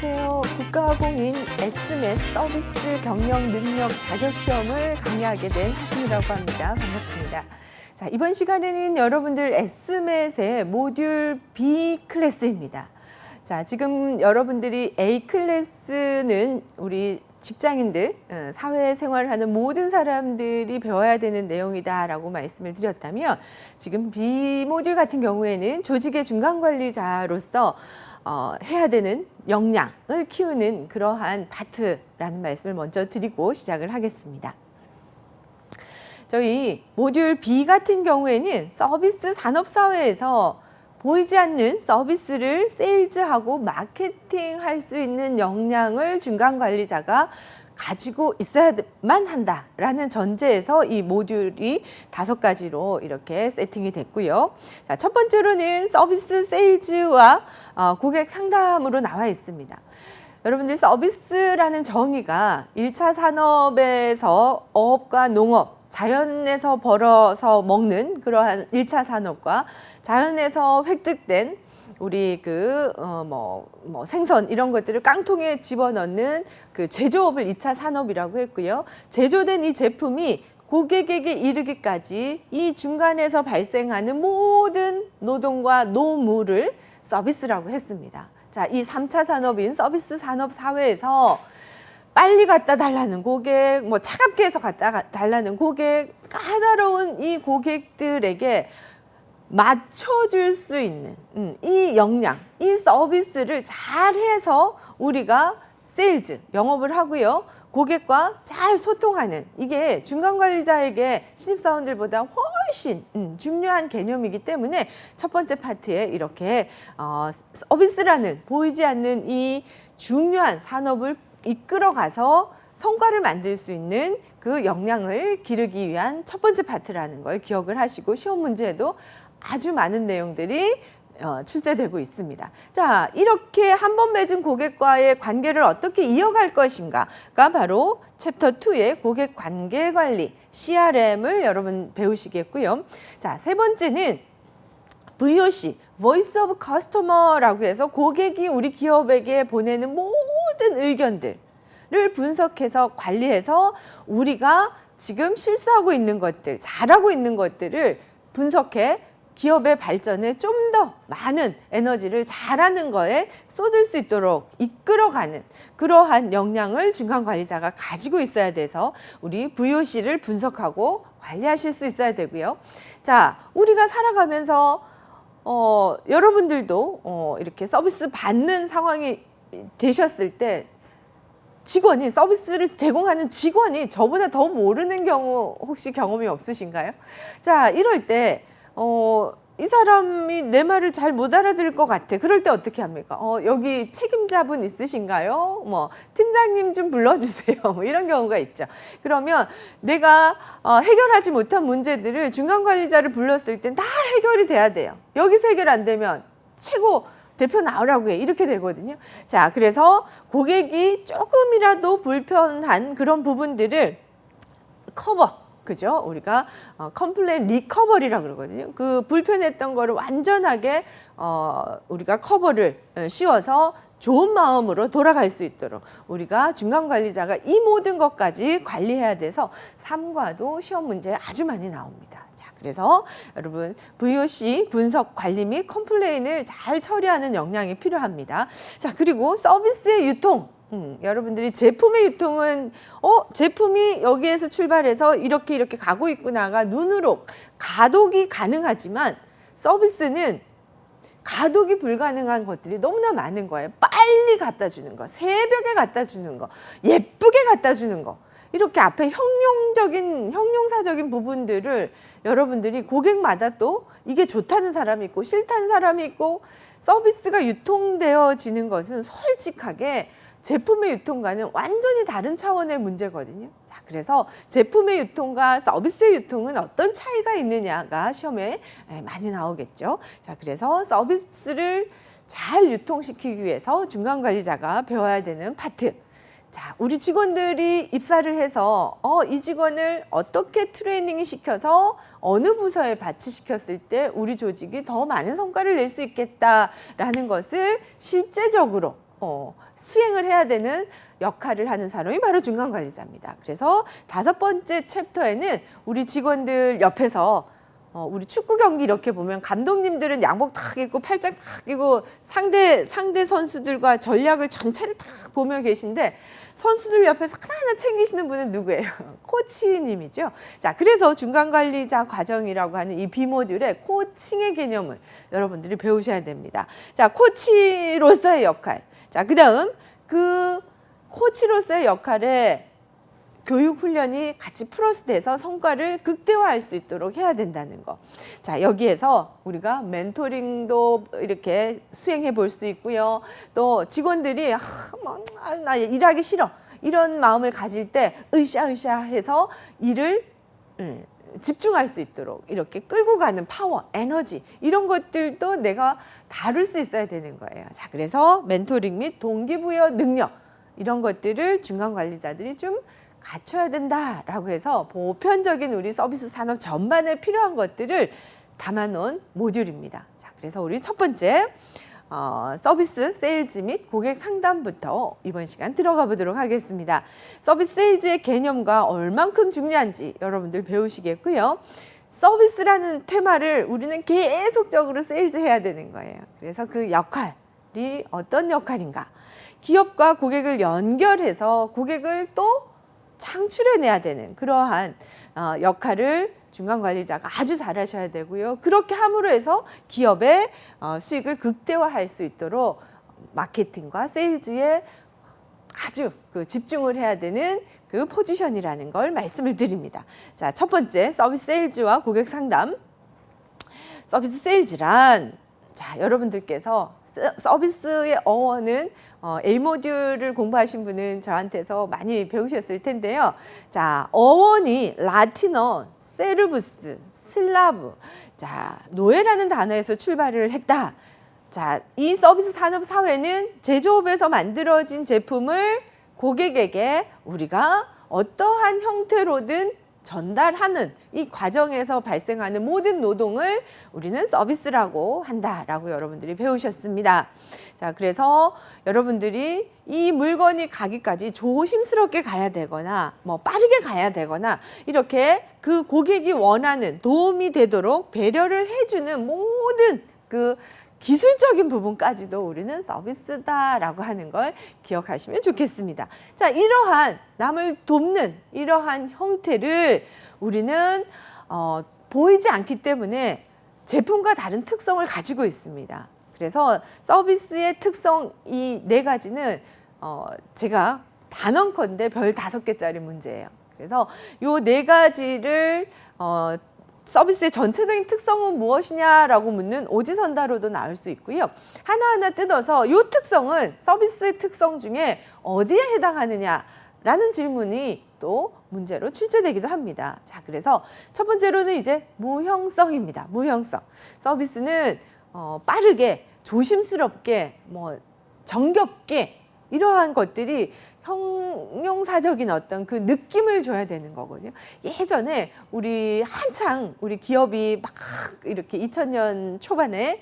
안녕하세요. 국가공인 Smet 서비스 경영 능력 자격 시험을 강의하게 된 하승이라고 합니다. 반갑습니다. 자, 이번 시간에는 여러분들 Smet의 모듈 B 클래스입니다. 자, 지금 여러분들이 A 클래스는 우리 직장인들, 사회생활을 하는 모든 사람들이 배워야 되는 내용이다라고 말씀을 드렸다면, 지금 B 모듈 같은 경우에는 조직의 중간관리자로서 해야 되는 역량을 키우는 그러한 파트라는 말씀을 먼저 드리고 시작을 하겠습니다. 저희 모듈 B 같은 경우에는 서비스 산업사회에서 보이지 않는 서비스를 세일즈하고 마케팅할 수 있는 역량을 중간관리자가 가지고 있어야만 한다라는 전제에서 이 모듈이 5가지로 이렇게 세팅이 됐고요. 자, 첫 번째로는 서비스 세일즈와 고객 상담으로 나와 있습니다. 여러분들 서비스라는 정의가 1차 산업에서 어업과 농업, 자연에서 벌어서 먹는 그러한 1차 산업과 자연에서 획득된 우리 생선 이런 것들을 깡통에 집어넣는 그 제조업을 2차 산업이라고 했고요. 제조된 이 제품이 고객에게 이르기까지 이 중간에서 발생하는 모든 노동과 노무를 서비스라고 했습니다. 자, 이 3차 산업인 서비스 산업 사회에서 빨리 갖다 달라는 고객, 차갑게 해서 갖다 달라는 고객, 까다로운 이 고객들에게 맞춰줄 수 있는 이 역량, 이 서비스를 잘해서 우리가 세일즈, 영업을 하고요. 고객과 잘 소통하는, 이게 중간관리자에게 신입사원들보다 훨씬 중요한 개념이기 때문에 첫 번째 파트에 이렇게 서비스라는 보이지 않는 이 중요한 산업을 이끌어가서 성과를 만들 수 있는 그 역량을 기르기 위한 첫 번째 파트라는 걸 기억을 하시고 시험 문제에도 아주 많은 내용들이 출제되고 있습니다. 자, 이렇게 한 번 맺은 고객과의 관계를 어떻게 이어갈 것인가가 바로 챕터 2의 고객 관계 관리, CRM을 여러분 배우시겠고요. 자, 세 번째는 VOC, Voice of Customer라고 해서 고객이 우리 기업에게 보내는 모든 의견들을 분석해서 관리해서 우리가 지금 실수하고 있는 것들, 잘하고 있는 것들을 분석해 기업의 발전에 좀 더 많은 에너지를 잘하는 거에 쏟을 수 있도록 이끌어가는 그러한 역량을 중간관리자가 가지고 있어야 돼서 우리 VOC를 분석하고 관리하실 수 있어야 되고요. 자, 우리가 살아가면서 여러분들도 이렇게 서비스 받는 상황이 되셨을 때 직원이, 서비스를 제공하는 직원이 저보다 더 모르는 경우 혹시 경험이 없으신가요? 자, 이럴 때 이 사람이 내 말을 잘 못 알아들을 것 같아. 그럴 때 어떻게 합니까? 여기 책임자분 있으신가요? 팀장님 좀 불러주세요. 이런 경우가 있죠. 그러면 내가 해결하지 못한 문제들을 중간관리자를 불렀을 땐 다 해결이 돼야 돼요. 여기서 해결 안 되면 최고 대표 나오라고 해. 이렇게 되거든요. 자, 그래서 고객이 조금이라도 불편한 그런 부분들을 커버, 그죠? 우리가 컴플레인 리커버리라고 그러거든요. 그 불편했던 거를 완전하게 우리가 커버를 씌워서 좋은 마음으로 돌아갈 수 있도록 우리가 중간관리자가 이 모든 것까지 관리해야 돼서 3과도 시험 문제에 아주 많이 나옵니다. 자, 그래서 여러분 VOC 분석 관리 및 컴플레인을 잘 처리하는 역량이 필요합니다. 자, 그리고 서비스의 유통. 여러분들이 제품의 유통은 제품이 여기에서 출발해서 이렇게 가고 있구나가 눈으로 가독이 가능하지만 서비스는 가독이 불가능한 것들이 너무나 많은 거예요. 빨리 갖다 주는 거, 새벽에 갖다 주는 거, 예쁘게 갖다 주는 거, 이렇게 앞에 형용사적인 부분들을 여러분들이 고객마다 또 이게 좋다는 사람이 있고 싫다는 사람이 있고, 서비스가 유통되어지는 것은 솔직하게 제품의 유통과는 완전히 다른 차원의 문제거든요. 자, 그래서 제품의 유통과 서비스의 유통은 어떤 차이가 있느냐가 시험에 많이 나오겠죠. 자, 그래서 서비스를 잘 유통시키기 위해서 중간관리자가 배워야 되는 파트. 자, 우리 직원들이 입사를 해서 이 직원을 어떻게 트레이닝 시켜서 어느 부서에 배치시켰을 때 우리 조직이 더 많은 성과를 낼 수 있겠다라는 것을 실제적으로 수행을 해야 되는 역할을 하는 사람이 바로 중간관리자입니다. 그래서 5번째 챕터에는 우리 직원들 옆에서 우리 축구 경기 이렇게 보면 감독님들은 양복 탁 입고 팔짱 탁 끼고 상대 선수들과 전략을 전체를 탁 보며 계신데 선수들 옆에서 하나하나 챙기시는 분은 누구예요? 코치님이죠. 자, 그래서 중간관리자 과정이라고 하는 이 B모듈에 코칭의 개념을 여러분들이 배우셔야 됩니다. 자, 코치로서의 역할. 자, 그다음 그 코치로서의 역할에 교육 훈련이 같이 플러스돼서 성과를 극대화할 수 있도록 해야 된다는 거. 자, 여기에서 우리가 멘토링도 이렇게 수행해 볼 수 있고요. 또 직원들이 나 일하기 싫어 이런 마음을 가질 때 으쌰으쌰 해서 일을 집중할 수 있도록 이렇게 끌고 가는 파워, 에너지 이런 것들도 내가 다룰 수 있어야 되는 거예요. 자, 그래서 멘토링 및 동기부여 능력 이런 것들을 중간관리자들이 좀 갖춰야 된다라고 해서 보편적인 우리 서비스 산업 전반에 필요한 것들을 담아놓은 모듈입니다. 자, 그래서 우리 첫 번째 서비스 세일즈 및 고객 상담부터 이번 시간 들어가 보도록 하겠습니다. 서비스 세일즈의 개념과 얼만큼 중요한지 여러분들 배우시겠고요. 서비스라는 테마를 우리는 계속적으로 세일즈 해야 되는 거예요. 그래서 그 역할이 어떤 역할인가? 기업과 고객을 연결해서 고객을 또 창출해내야 되는 그러한 역할을 중간관리자가 아주 잘하셔야 되고요. 그렇게 함으로 해서 기업의 수익을 극대화할 수 있도록 마케팅과 세일즈에 아주 집중을 해야 되는 그 포지션이라는 걸 말씀을 드립니다. 자, 첫 번째 서비스 세일즈와 고객 상담. 서비스 세일즈란 자, 여러분들께서 서비스의 어원은 A 모듈을 공부하신 분은 저한테서 많이 배우셨을 텐데요. 자, 어원이 라틴어 세르부스, 슬라브, 자, 노예라는 단어에서 출발을 했다. 자, 이 서비스 산업 사회는 제조업에서 만들어진 제품을 고객에게 우리가 어떠한 형태로든 전달하는 이 과정에서 발생하는 모든 노동을 우리는 서비스라고 한다라고 여러분들이 배우셨습니다. 자, 그래서 여러분들이 이 물건이 가기까지 조심스럽게 가야 되거나 빠르게 가야 되거나 이렇게 그 고객이 원하는 도움이 되도록 배려를 해주는 모든 그 기술적인 부분까지도 우리는 서비스다라고 하는 걸 기억하시면 좋겠습니다. 자, 이러한 남을 돕는 이러한 형태를 우리는 보이지 않기 때문에 제품과 다른 특성을 가지고 있습니다. 그래서 서비스의 특성 이 4가지는 제가 단언컨대 별 5개짜리 문제예요. 그래서 요 4가지를 서비스의 전체적인 특성은 무엇이냐라고 묻는 오지선다로도 나올 수 있고요. 하나하나 뜯어서 이 특성은 서비스의 특성 중에 어디에 해당하느냐라는 질문이 또 문제로 출제되기도 합니다. 자, 그래서 첫 번째로는 이제 무형성입니다. 무형성. 서비스는 빠르게, 조심스럽게, 정겹게 이러한 것들이 형용사적인 어떤 그 느낌을 줘야 되는 거거든요. 예전에 한창 우리 기업이 막 이렇게 2000년 초반에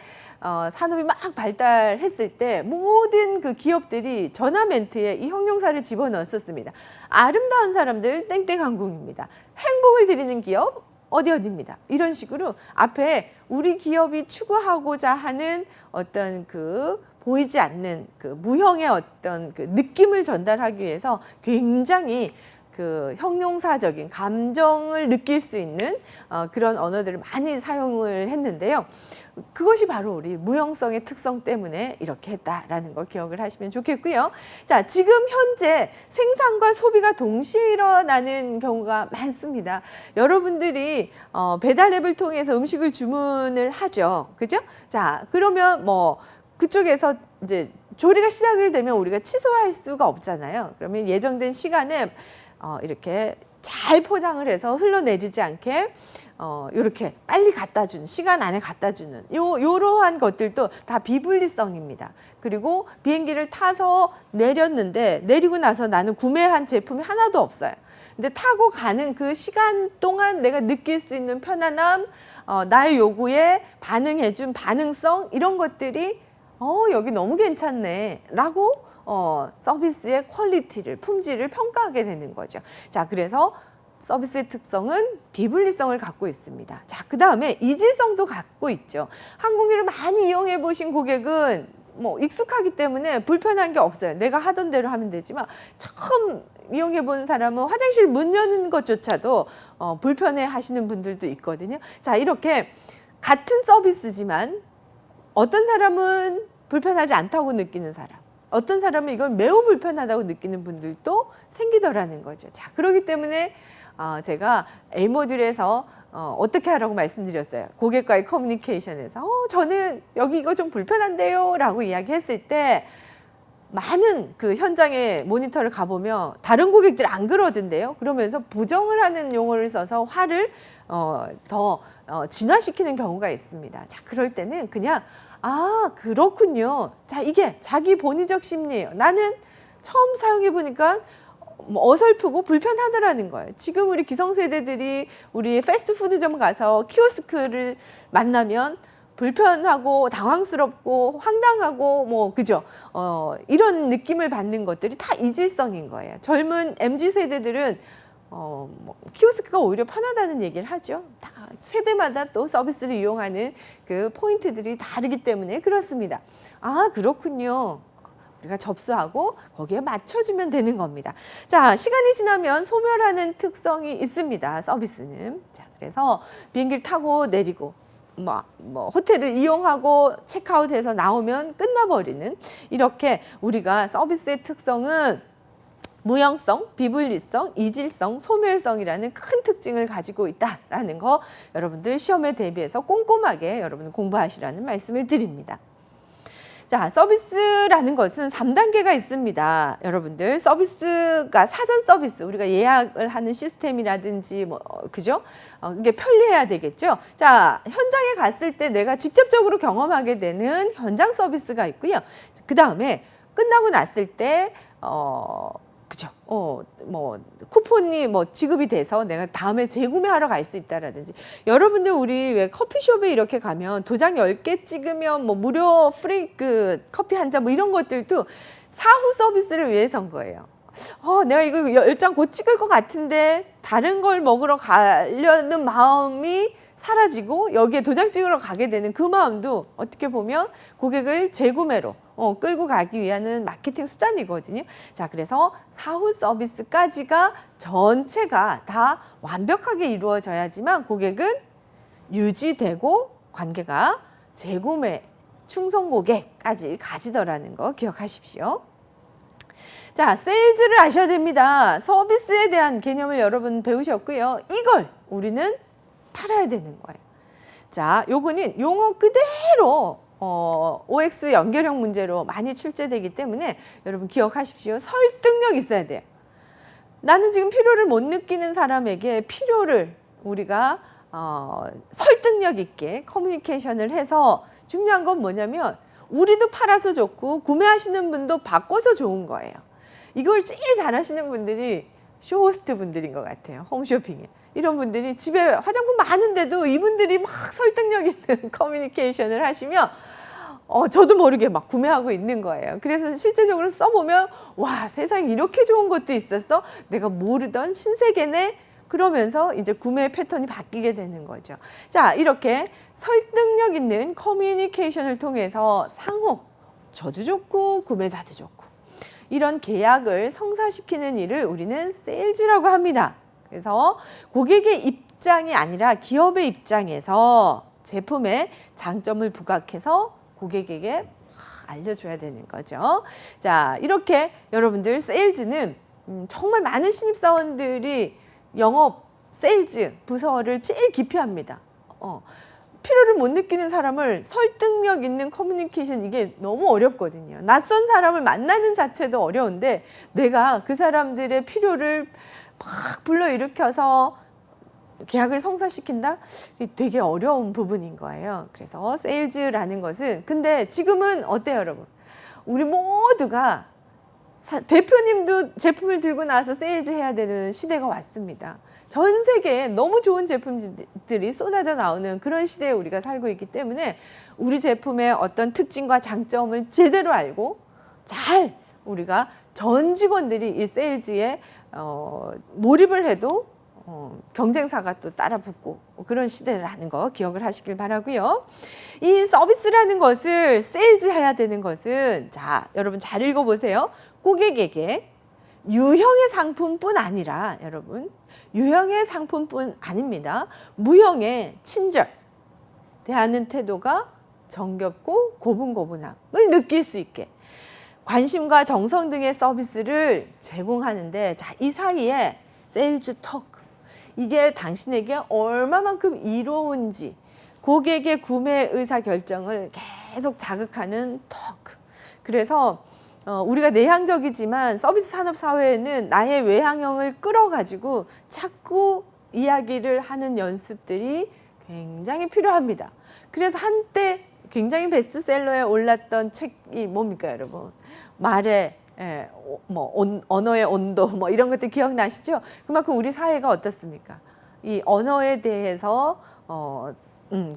산업이 막 발달했을 때 모든 그 기업들이 전화 멘트에 이 형용사를 집어넣었었습니다. 아름다운 사람들 땡땡항공입니다. 행복을 드리는 기업 어디입니다. 이런 식으로 앞에 우리 기업이 추구하고자 하는 어떤 보이지 않는 무형의 어떤 느낌을 전달하기 위해서 굉장히 형용사적인 감정을 느낄 수 있는 그런 언어들을 많이 사용을 했는데요. 그것이 바로 우리 무형성의 특성 때문에 이렇게 했다라는 거 기억을 하시면 좋겠고요. 자, 지금 현재 생산과 소비가 동시에 일어나는 경우가 많습니다. 여러분들이 배달 앱을 통해서 음식을 주문을 하죠. 그죠? 자, 그러면 그쪽에서 이제 조리가 시작을 되면 우리가 취소할 수가 없잖아요. 그러면 예정된 시간에 이렇게 잘 포장을 해서 흘러내리지 않게 이렇게 빨리 갖다 주는, 시간 안에 갖다 주는 요러한 것들도 다 비분리성입니다. 그리고 비행기를 타서 내리고 나서 나는 구매한 제품이 하나도 없어요. 근데 타고 가는 그 시간 동안 내가 느낄 수 있는 편안함, 나의 요구에 반응해준 반응성 이런 것들이 여기 너무 괜찮네 라고 서비스의 퀄리티를, 품질을 평가하게 되는 거죠. 자, 그래서 서비스의 특성은 비분리성을 갖고 있습니다. 자, 그 다음에 이질성도 갖고 있죠. 항공기를 많이 이용해 보신 고객은 뭐 익숙하기 때문에 불편한 게 없어요. 내가 하던 대로 하면 되지만 처음 이용해 본 사람은 화장실 문 여는 것조차도 불편해 하시는 분들도 있거든요. 자, 이렇게 같은 서비스지만 어떤 사람은 불편하지 않다고 느끼는 사람, 어떤 사람은 이걸 매우 불편하다고 느끼는 분들도 생기더라는 거죠. 자, 그렇기 때문에 제가 A 모듈에서 어떻게 하라고 말씀드렸어요. 고객과의 커뮤니케이션에서 저는 여기 이거 좀 불편한데요 라고 이야기했을 때 많은 그 현장에 모니터를 가보면 다른 고객들 안 그러던데요. 그러면서 부정을 하는 용어를 써서 화를 더 진화시키는 경우가 있습니다. 자, 그럴 때는 그냥 그렇군요. 자, 이게 자기 본의적 심리예요. 나는 처음 사용해 보니까 어설프고 불편하더라는 거예요. 지금 우리 기성세대들이 우리 패스트푸드점 가서 키오스크를 만나면 불편하고 당황스럽고 황당하고 뭐 그죠? 이런 느낌을 받는 것들이 다 이질성인 거예요. 젊은 MZ 세대들은 키오스크가 오히려 편하다는 얘기를 하죠. 다 세대마다 또 서비스를 이용하는 그 포인트들이 다르기 때문에 그렇습니다. 그렇군요. 우리가 접수하고 거기에 맞춰주면 되는 겁니다. 자, 시간이 지나면 소멸하는 특성이 있습니다. 서비스는. 자, 그래서 비행기를 타고 내리고 호텔을 이용하고 체크아웃해서 나오면 끝나버리는, 이렇게 우리가 서비스의 특성은 무형성, 비분리성, 이질성, 소멸성이라는 큰 특징을 가지고 있다라는 거 여러분들 시험에 대비해서 꼼꼼하게 여러분 공부하시라는 말씀을 드립니다. 자, 서비스라는 것은 3단계가 있습니다. 여러분들 서비스가 사전 서비스, 우리가 예약을 하는 시스템이라든지 그죠? 이게 편리해야 되겠죠. 자, 현장에 갔을 때 내가 직접적으로 경험하게 되는 현장 서비스가 있고요. 그 다음에 끝나고 났을 때 그죠? 쿠폰이 지급이 돼서 내가 다음에 재구매하러 갈 수 있다라든지, 여러분들 우리 왜 커피숍에 이렇게 가면 도장 10개 찍으면 무료 프리 그 커피 한 잔 이런 것들도 사후 서비스를 위해서인 거예요. 내가 이거 10장 곧 찍을 것 같은데 다른 걸 먹으러 가려는 마음이 사라지고 여기에 도장 찍으러 가게 되는 그 마음도 어떻게 보면 고객을 재구매로 끌고 가기 위한 마케팅 수단이거든요. 자, 그래서 사후 서비스까지가 전체가 다 완벽하게 이루어져야지만 고객은 유지되고 관계가 재구매, 충성 고객까지 가지더라는 거 기억하십시오. 자, 세일즈를 아셔야 됩니다. 서비스에 대한 개념을 여러분 배우셨고요. 이걸 우리는 팔아야 되는 거예요. 자, 요거는 용어 그대로 OX 연결형 문제로 많이 출제되기 때문에 여러분 기억하십시오. 설득력 있어야 돼요. 나는 지금 필요를 못 느끼는 사람에게 필요를 우리가 설득력 있게 커뮤니케이션을 해서, 중요한 건 뭐냐면 우리도 팔아서 좋고 구매하시는 분도 바꿔서 좋은 거예요. 이걸 제일 잘하시는 분들이 쇼호스트 분들인 것 같아요. 홈쇼핑에. 이런 분들이 집에 화장품 많은데도 이분들이 막 설득력 있는 커뮤니케이션을 하시면 저도 모르게 막 구매하고 있는 거예요. 그래서 실제적으로 써보면 와, 세상에 이렇게 좋은 것도 있었어? 내가 모르던 신세계네? 그러면서 이제 구매 패턴이 바뀌게 되는 거죠. 자, 이렇게 설득력 있는 커뮤니케이션을 통해서 상호, 저도 좋고 구매자도 좋고 이런 계약을 성사시키는 일을 우리는 세일즈라고 합니다. 그래서 고객의 입장이 아니라 기업의 입장에서 제품의 장점을 부각해서 고객에게 알려줘야 되는 거죠. 자, 이렇게 여러분들 세일즈는 정말 많은 신입사원들이 영업, 세일즈 부서를 제일 기피합니다. 필요를 못 느끼는 사람을 설득력 있는 커뮤니케이션, 이게 너무 어렵거든요. 낯선 사람을 만나는 자체도 어려운데 내가 그 사람들의 필요를 막 불러일으켜서 계약을 성사시킨다? 되게 어려운 부분인 거예요. 그래서 세일즈라는 것은, 근데 지금은 어때요, 여러분? 우리 모두가 대표님도 제품을 들고 나서 세일즈 해야 되는 시대가 왔습니다. 전 세계에 너무 좋은 제품들이 쏟아져 나오는 그런 시대에 우리가 살고 있기 때문에 우리 제품의 어떤 특징과 장점을 제대로 알고 잘 우리가 전 직원들이 이 세일즈에 몰입을 해도 경쟁사가 또 따라 붙고 그런 시대라는 거 기억을 하시길 바라고요. 이 서비스라는 것을 세일즈 해야 되는 것은 자, 여러분 잘 읽어보세요. 고객에게 유형의 상품뿐 아니라 여러분 유형의 상품뿐 아닙니다. 무형의 친절, 대하는 태도가 정겹고 고분고분함을 느낄 수 있게 관심과 정성 등의 서비스를 제공하는데 자, 이 사이에 세일즈 토크 이게 당신에게 얼마만큼 이로운지 고객의 구매 의사 결정을 계속 자극하는 토크. 그래서 우리가 내향적이지만 서비스 산업 사회에는 나의 외향형을 끌어가지고 자꾸 이야기를 하는 연습들이 굉장히 필요합니다. 그래서 한때 굉장히 베스트셀러에 올랐던 책이 뭡니까, 여러분? 말의 언어의 온도 이런 것들 기억나시죠? 그만큼 우리 사회가 어떻습니까? 이 언어에 대해서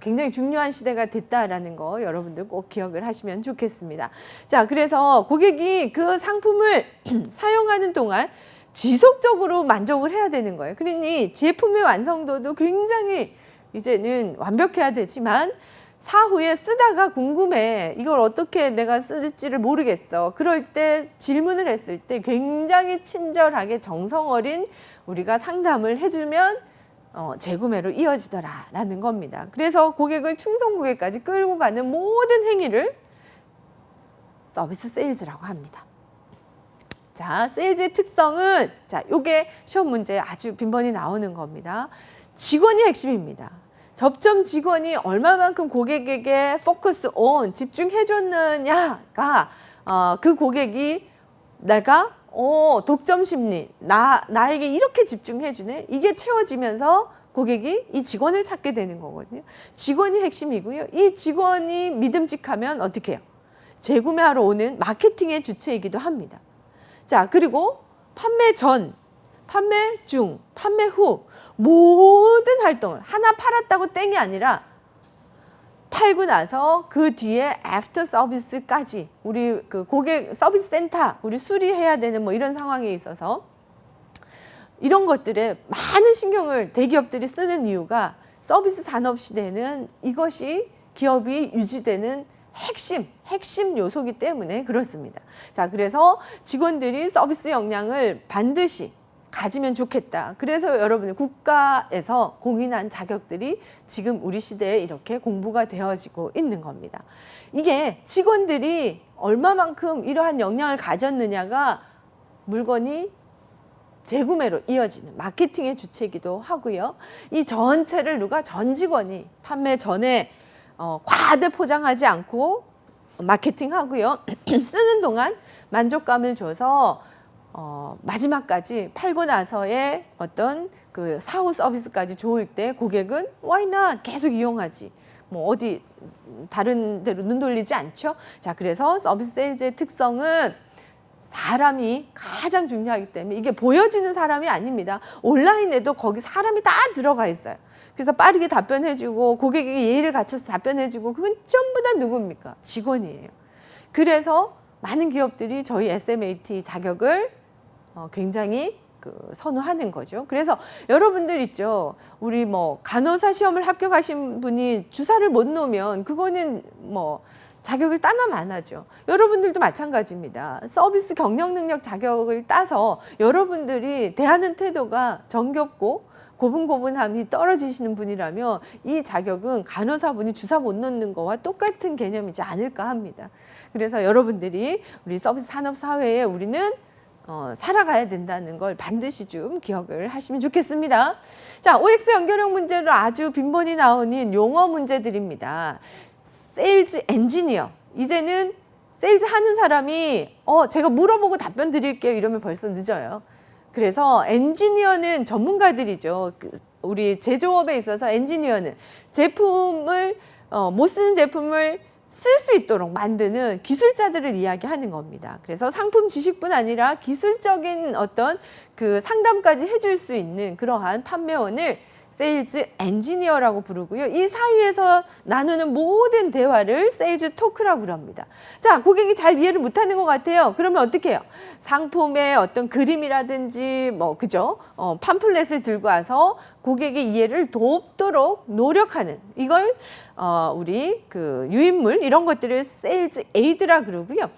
굉장히 중요한 시대가 됐다라는 거 여러분들 꼭 기억을 하시면 좋겠습니다. 자, 그래서 고객이 그 상품을 사용하는 동안 지속적으로 만족을 해야 되는 거예요. 그러니 제품의 완성도도 굉장히 이제는 완벽해야 되지만 사후에 쓰다가 궁금해. 이걸 어떻게 내가 쓸지를 모르겠어. 그럴 때 질문을 했을 때 굉장히 친절하게 정성 어린 우리가 상담을 해주면 재구매로 이어지더라라는 겁니다. 그래서 고객을 충성 고객까지 끌고 가는 모든 행위를 서비스 세일즈라고 합니다. 자, 세일즈의 특성은 자, 요게 시험 문제에 아주 빈번히 나오는 겁니다. 직원이 핵심입니다. 접점 직원이 얼마만큼 고객에게 포커스 온 집중해 줬느냐가 그 고객이 내가 독점 심리 나에게 이렇게 집중해 주네 이게 채워지면서 고객이 이 직원을 찾게 되는 거거든요. 직원이 핵심이고요. 이 직원이 믿음직하면 어떻게 해요? 재구매하러 오는 마케팅의 주체이기도 합니다. 자, 그리고 판매 전, 판매 중, 판매 후 모든 활동을 하나 팔았다고 땡이 아니라 팔고 나서 그 뒤에 애프터 서비스까지 우리 그 고객 서비스 센터 우리 수리해야 되는 뭐 이런 상황에 있어서 이런 것들에 많은 신경을 대기업들이 쓰는 이유가 서비스 산업 시대는 이것이 기업이 유지되는 핵심 요소이기 때문에 그렇습니다. 자, 그래서 직원들이 서비스 역량을 반드시 가지면 좋겠다. 그래서 여러분 국가에서 공인한 자격들이 지금 우리 시대에 이렇게 공부가 되어지고 있는 겁니다. 이게 직원들이 얼마만큼 이러한 역량을 가졌느냐가 물건이 재구매로 이어지는 마케팅의 주체이기도 하고요. 이 전체를 누가 전 직원이 판매 전에 과대 포장하지 않고 마케팅하고요. 쓰는 동안 만족감을 줘서 마지막까지 팔고 나서의 어떤 그 사후 서비스까지 좋을 때 고객은 why not 계속 이용하지. 뭐 어디 다른 데로 눈 돌리지 않죠. 자, 그래서 서비스 세일즈의 특성은 사람이 가장 중요하기 때문에 이게 보여지는 사람이 아닙니다. 온라인에도 거기 사람이 다 들어가 있어요. 그래서 빠르게 답변해주고 고객에게 예의를 갖춰서 답변해주고 그건 전부 다 누굽니까? 직원이에요. 그래서 많은 기업들이 저희 SMAT 자격을 굉장히 선호하는 거죠. 그래서 여러분들 있죠. 우리 뭐 간호사 시험을 합격하신 분이 주사를 못 놓으면 그거는 뭐 자격을 따나면 안 하죠. 여러분들도 마찬가지입니다. 서비스 경영 능력 자격을 따서 여러분들이 대하는 태도가 정겹고 고분고분함이 떨어지시는 분이라면 이 자격은 간호사분이 주사 못 놓는 거와 똑같은 개념이지 않을까 합니다. 그래서 여러분들이 우리 서비스 산업 사회에 우리는 살아가야 된다는 걸 반드시 좀 기억을 하시면 좋겠습니다. 자, OX 연결형 문제로 아주 빈번히 나오는 용어 문제들입니다. 세일즈 엔지니어. 이제는 세일즈 하는 사람이 제가 물어보고 답변 드릴게요 이러면 벌써 늦어요. 그래서 엔지니어는 전문가들이죠. 우리 제조업에 있어서 엔지니어는 제품을 못 쓰는 제품을 쓸 수 있도록 만드는 기술자들을 이야기하는 겁니다. 그래서 상품 지식뿐 아니라 기술적인 어떤 그 상담까지 해줄 수 있는 그러한 판매원을 세일즈 엔지니어라고 부르고요. 이 사이에서 나누는 모든 대화를 세일즈 토크라고 그럽니다. 자, 고객이 잘 이해를 못하는 것 같아요. 그러면 어떻게 해요? 상품의 어떤 그림이라든지 그죠? 팜플렛을 들고 와서 고객의 이해를 돕도록 노력하는 이걸 우리 그 유인물 이런 것들을 세일즈 에이드라 그러고요.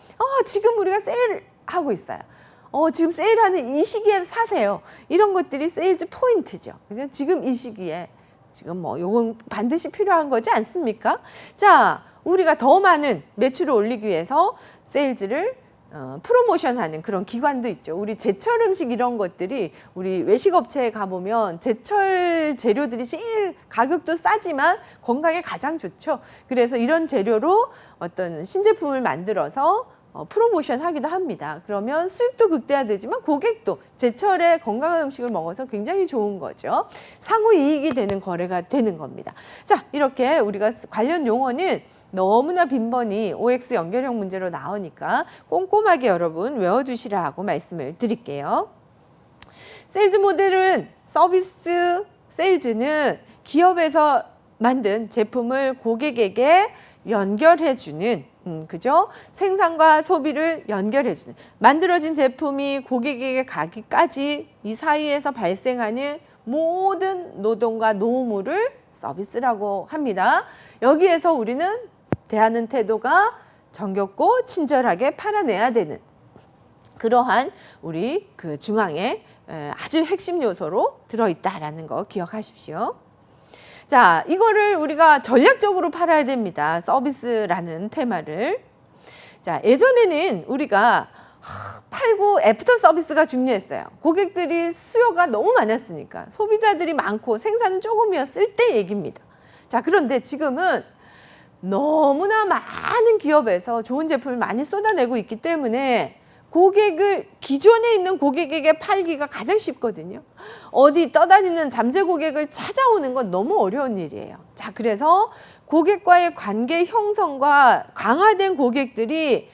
지금 우리가 세일하고 있어요. 지금 세일하는 이 시기에 사세요. 이런 것들이 세일즈 포인트죠. 그죠? 지금 이 시기에 지금 요건 반드시 필요한 거지 않습니까? 자, 우리가 더 많은 매출을 올리기 위해서 세일즈를 프로모션하는 그런 기관도 있죠. 우리 제철 음식 이런 것들이 우리 외식업체에 가보면 제철 재료들이 제일 가격도 싸지만 건강에 가장 좋죠. 그래서 이런 재료로 어떤 신제품을 만들어서 프로모션 하기도 합니다. 그러면 수익도 극대화되지만 고객도 제철에 건강한 음식을 먹어서 굉장히 좋은 거죠. 상호 이익이 되는 거래가 되는 겁니다. 자, 이렇게 우리가 관련 용어는 너무나 빈번히 OX 연결형 문제로 나오니까 꼼꼼하게 여러분 외워두시라고 말씀을 드릴게요. 세일즈 모델은 서비스 세일즈는 기업에서 만든 제품을 고객에게 연결해주는 그죠? 생산과 소비를 연결해주는 만들어진 제품이 고객에게 가기까지 이 사이에서 발생하는 모든 노동과 노무를 서비스라고 합니다. 여기에서 우리는 대하는 태도가 정겹고 친절하게 팔아내야 되는 그러한 우리 그 중앙에 아주 핵심 요소로 들어있다라는 거 기억하십시오. 자, 이거를 우리가 전략적으로 팔아야 됩니다. 서비스라는 테마를. 자, 예전에는 우리가 팔고 애프터 서비스가 중요했어요. 고객들이 수요가 너무 많았으니까 소비자들이 많고 생산은 조금이었을 때 얘기입니다. 자, 그런데 지금은 너무나 많은 기업에서 좋은 제품을 많이 쏟아내고 있기 때문에 고객을 기존에 있는 고객에게 팔기가 가장 쉽거든요. 어디 떠다니는 잠재 고객을 찾아오는 건 너무 어려운 일이에요. 자, 그래서 고객과의 관계 형성과 강화된 고객들이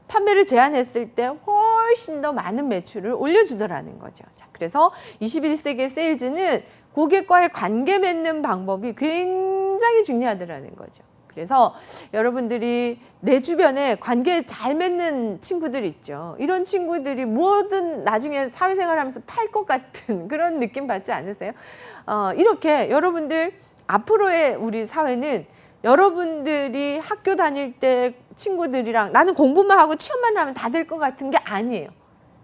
판매를 제한했을 때 훨씬 더 많은 매출을 올려주더라는 거죠. 자, 그래서 21세기 세일즈는 고객과의 관계 맺는 방법이 굉장히 중요하더라는 거죠. 그래서 여러분들이 내 주변에 관계 잘 맺는 친구들 있죠. 이런 친구들이 뭐든 나중에 사회생활하면서 팔 것 같은 그런 느낌 받지 않으세요? 이렇게 여러분들 앞으로의 우리 사회는 여러분들이 학교 다닐 때 친구들이랑 나는 공부만 하고 취업만 하면 다 될 것 같은 게 아니에요.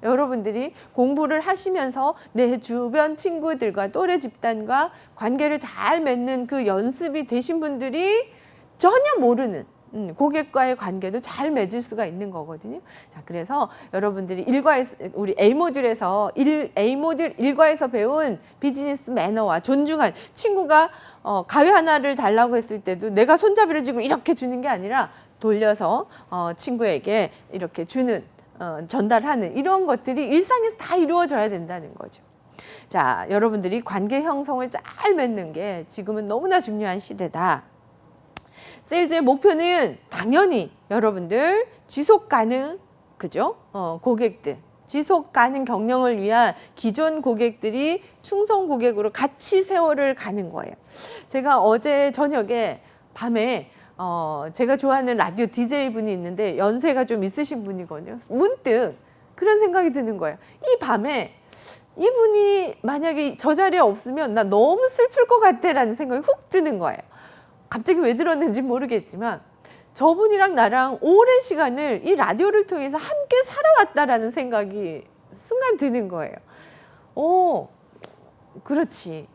여러분들이 공부를 하시면서 내 주변 친구들과 또래 집단과 관계를 잘 맺는 그 연습이 되신 분들이 전혀 모르는 고객과의 관계도 잘 맺을 수가 있는 거거든요. 자, 그래서 여러분들이 우리 A모듈에서 A모듈 1과에서 배운 비즈니스 매너와 존중한 친구가 가위 하나를 달라고 했을 때도 내가 손잡이를 쥐고 이렇게 주는 게 아니라 돌려서 친구에게 이렇게 주는 전달하는 이런 것들이 일상에서 다 이루어져야 된다는 거죠. 자, 여러분들이 관계 형성을 잘 맺는 게 지금은 너무나 중요한 시대다. 세일즈의 목표는 당연히 여러분들 지속 가능, 그죠? 고객들, 지속 가능 경영을 위한 기존 고객들이 충성 고객으로 같이 세월을 가는 거예요. 제가 어제 저녁에 밤에 제가 좋아하는 라디오 DJ 분이 있는데 연세가 좀 있으신 분이거든요. 문득 그런 생각이 드는 거예요. 이 밤에 이분이 만약에 저 자리에 없으면 나 너무 슬플 것 같다라는 생각이 훅 드는 거예요. 갑자기 왜 들었는지 모르겠지만 저분이랑 나랑 오랜 시간을 이 라디오를 통해서 함께 살아왔다라는 생각이 순간 드는 거예요. 그렇지.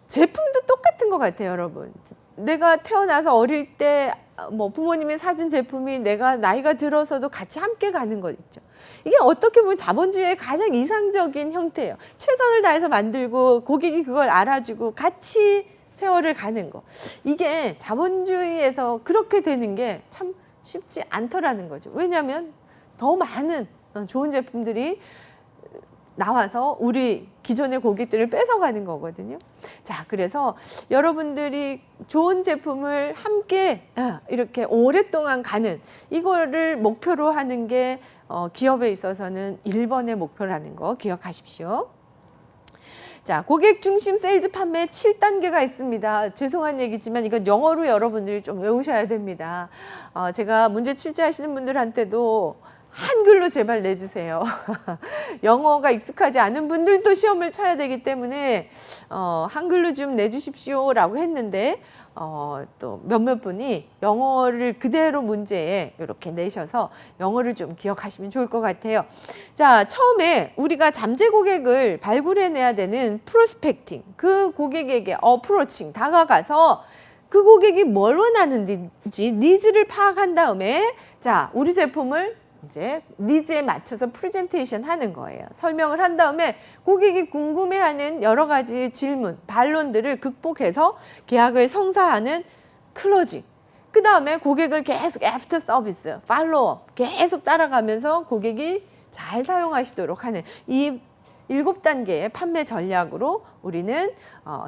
제품도 똑같은 것 같아요, 여러분. 내가 태어나서 어릴 때 부모님이 사준 제품이 내가 나이가 들어서도 같이 함께 가는 것 있죠. 이게 어떻게 보면 자본주의의 가장 이상적인 형태예요. 최선을 다해서 만들고 고객이 그걸 알아주고 같이 세월을 가는 거. 이게 자본주의에서 그렇게 되는 게 참 쉽지 않더라는 거죠. 왜냐하면 더 많은 좋은 제품들이 나와서 우리 기존의 고객들을 뺏어가는 거거든요. 자, 그래서 여러분들이 좋은 제품을 함께 이렇게 오랫동안 가는 이거를 목표로 하는 게 기업에 있어서는 1번의 목표라는 거 기억하십시오. 자, 고객 중심 세일즈 판매 7단계가 있습니다. 죄송한 얘기지만 이건 영어로 여러분들이 좀 외우셔야 됩니다. 제가 문제 출제하시는 분들한테도 한글로 제발 내주세요. 영어가 익숙하지 않은 분들도 시험을 쳐야 되기 때문에 한글로 좀 내주십시오라고 했는데 또 몇몇 분이 영어를 그대로 문제에 이렇게 내셔서 영어를 좀 기억하시면 좋을 것 같아요. 자, 처음에 우리가 잠재 고객을 발굴해내야 되는 프로스펙팅, 그 고객에게 어프로칭, 다가가서 그 고객이 뭘 원하는지 니즈를 파악한 다음에 자, 우리 제품을 이제 니즈에 맞춰서 프레젠테이션 하는 거예요. 설명을 한 다음에 고객이 궁금해하는 여러 가지 질문, 반론들을 극복해서 계약을 성사하는 클로징. 그 다음에 고객을 계속 애프터 서비스, 팔로업 계속 따라가면서 고객이 잘 사용하시도록 하는 이 7단계의 판매 전략으로 우리는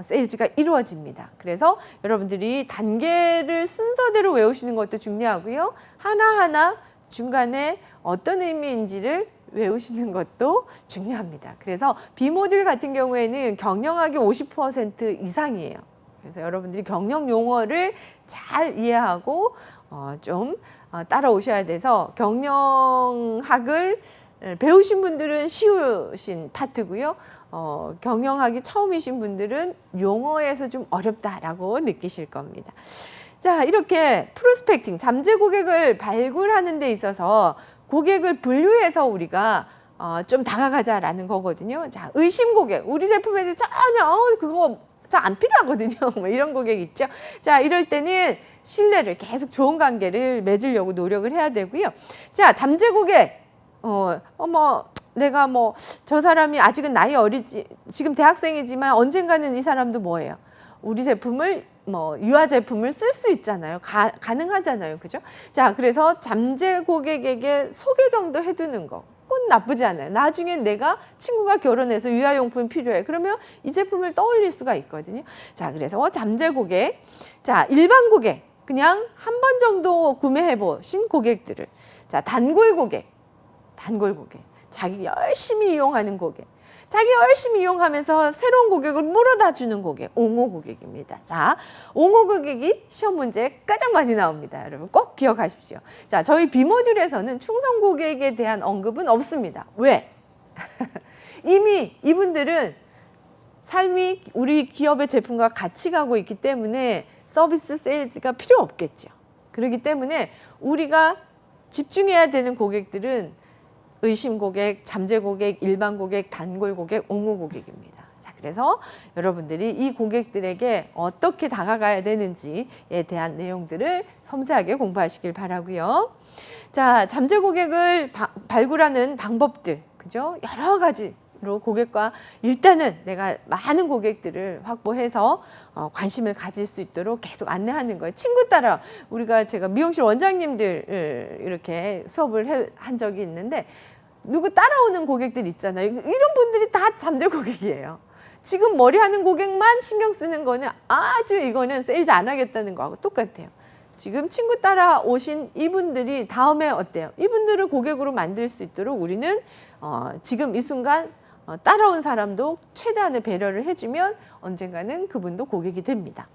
세일즈가 이루어집니다. 그래서 여러분들이 단계를 순서대로 외우시는 것도 중요하고요. 하나하나 중간에 어떤 의미인지를 외우시는 것도 중요합니다. 그래서 B모듈 같은 경우에는 경영학이 50% 이상이에요. 그래서 여러분들이 경영 용어를 잘 이해하고 좀 따라오셔야 돼서 경영학을 배우신 분들은 쉬우신 파트고요. 경영학이 처음이신 분들은 용어에서 좀 어렵다라고 느끼실 겁니다. 자, 이렇게 프로스펙팅, 잠재 고객을 발굴하는 데 있어서 고객을 분류해서 우리가 좀 다가가자라는 거거든요. 자, 의심 고객, 우리 제품에 대해서 전혀 그거 저 안 필요하거든요. 뭐 이런 고객 있죠. 자, 이럴 때는 신뢰를 계속 좋은 관계를 맺으려고 노력을 해야 되고요. 자, 잠재 고객, 내가 저 사람이 아직은 나이 어리지, 지금 대학생이지만 언젠가는 이 사람도 뭐예요? 우리 제품을 유아 제품을 쓸 수 있잖아요. 가능하잖아요. 그죠? 자, 그래서 잠재 고객에게 소개 정도 해두는 거. 그건 나쁘지 않아요. 나중에 내가 친구가 결혼해서 유아용품이 필요해. 그러면 이 제품을 떠올릴 수가 있거든요. 자, 그래서 잠재 고객. 자, 일반 고객. 그냥 한 번 정도 구매해 보신 고객들을. 자, 단골 고객. 단골 고객. 자기 열심히 이용하는 고객. 자기 열심히 이용하면서 새로운 고객을 물어다 주는 고객, 옹호 고객입니다. 자, 옹호 고객이 시험 문제에 가장 많이 나옵니다. 여러분 꼭 기억하십시오. 자, 저희 B모듈에서는 충성 고객에 대한 언급은 없습니다. 왜? 이미 이분들은 삶이 우리 기업의 제품과 같이 가고 있기 때문에 서비스 세일즈가 필요 없겠죠. 그렇기 때문에 우리가 집중해야 되는 고객들은 의심 고객, 잠재 고객, 일반 고객, 단골 고객, 옹호 고객입니다. 자, 그래서 여러분들이 이 고객들에게 어떻게 다가가야 되는지에 대한 내용들을 섬세하게 공부하시길 바라고요. 자, 잠재 고객을 발굴하는 방법들, 그죠? 여러 가지로 고객과 일단은 내가 많은 고객들을 확보해서 관심을 가질 수 있도록 계속 안내하는 거예요. 친구 따라 제가 미용실 원장님들 이렇게 수업을 한 적이 있는데 누구 따라오는 고객들 있잖아요. 이런 분들이 다 잠재 고객이에요. 지금 머리하는 고객만 신경 쓰는 거는 아주 이거는 세일즈 안 하겠다는 거하고 똑같아요. 지금 친구 따라오신 이분들이 다음에 어때요? 이분들을 고객으로 만들 수 있도록 우리는 지금 이 순간 따라온 사람도 최대한의 배려를 해주면 언젠가는 그분도 고객이 됩니다.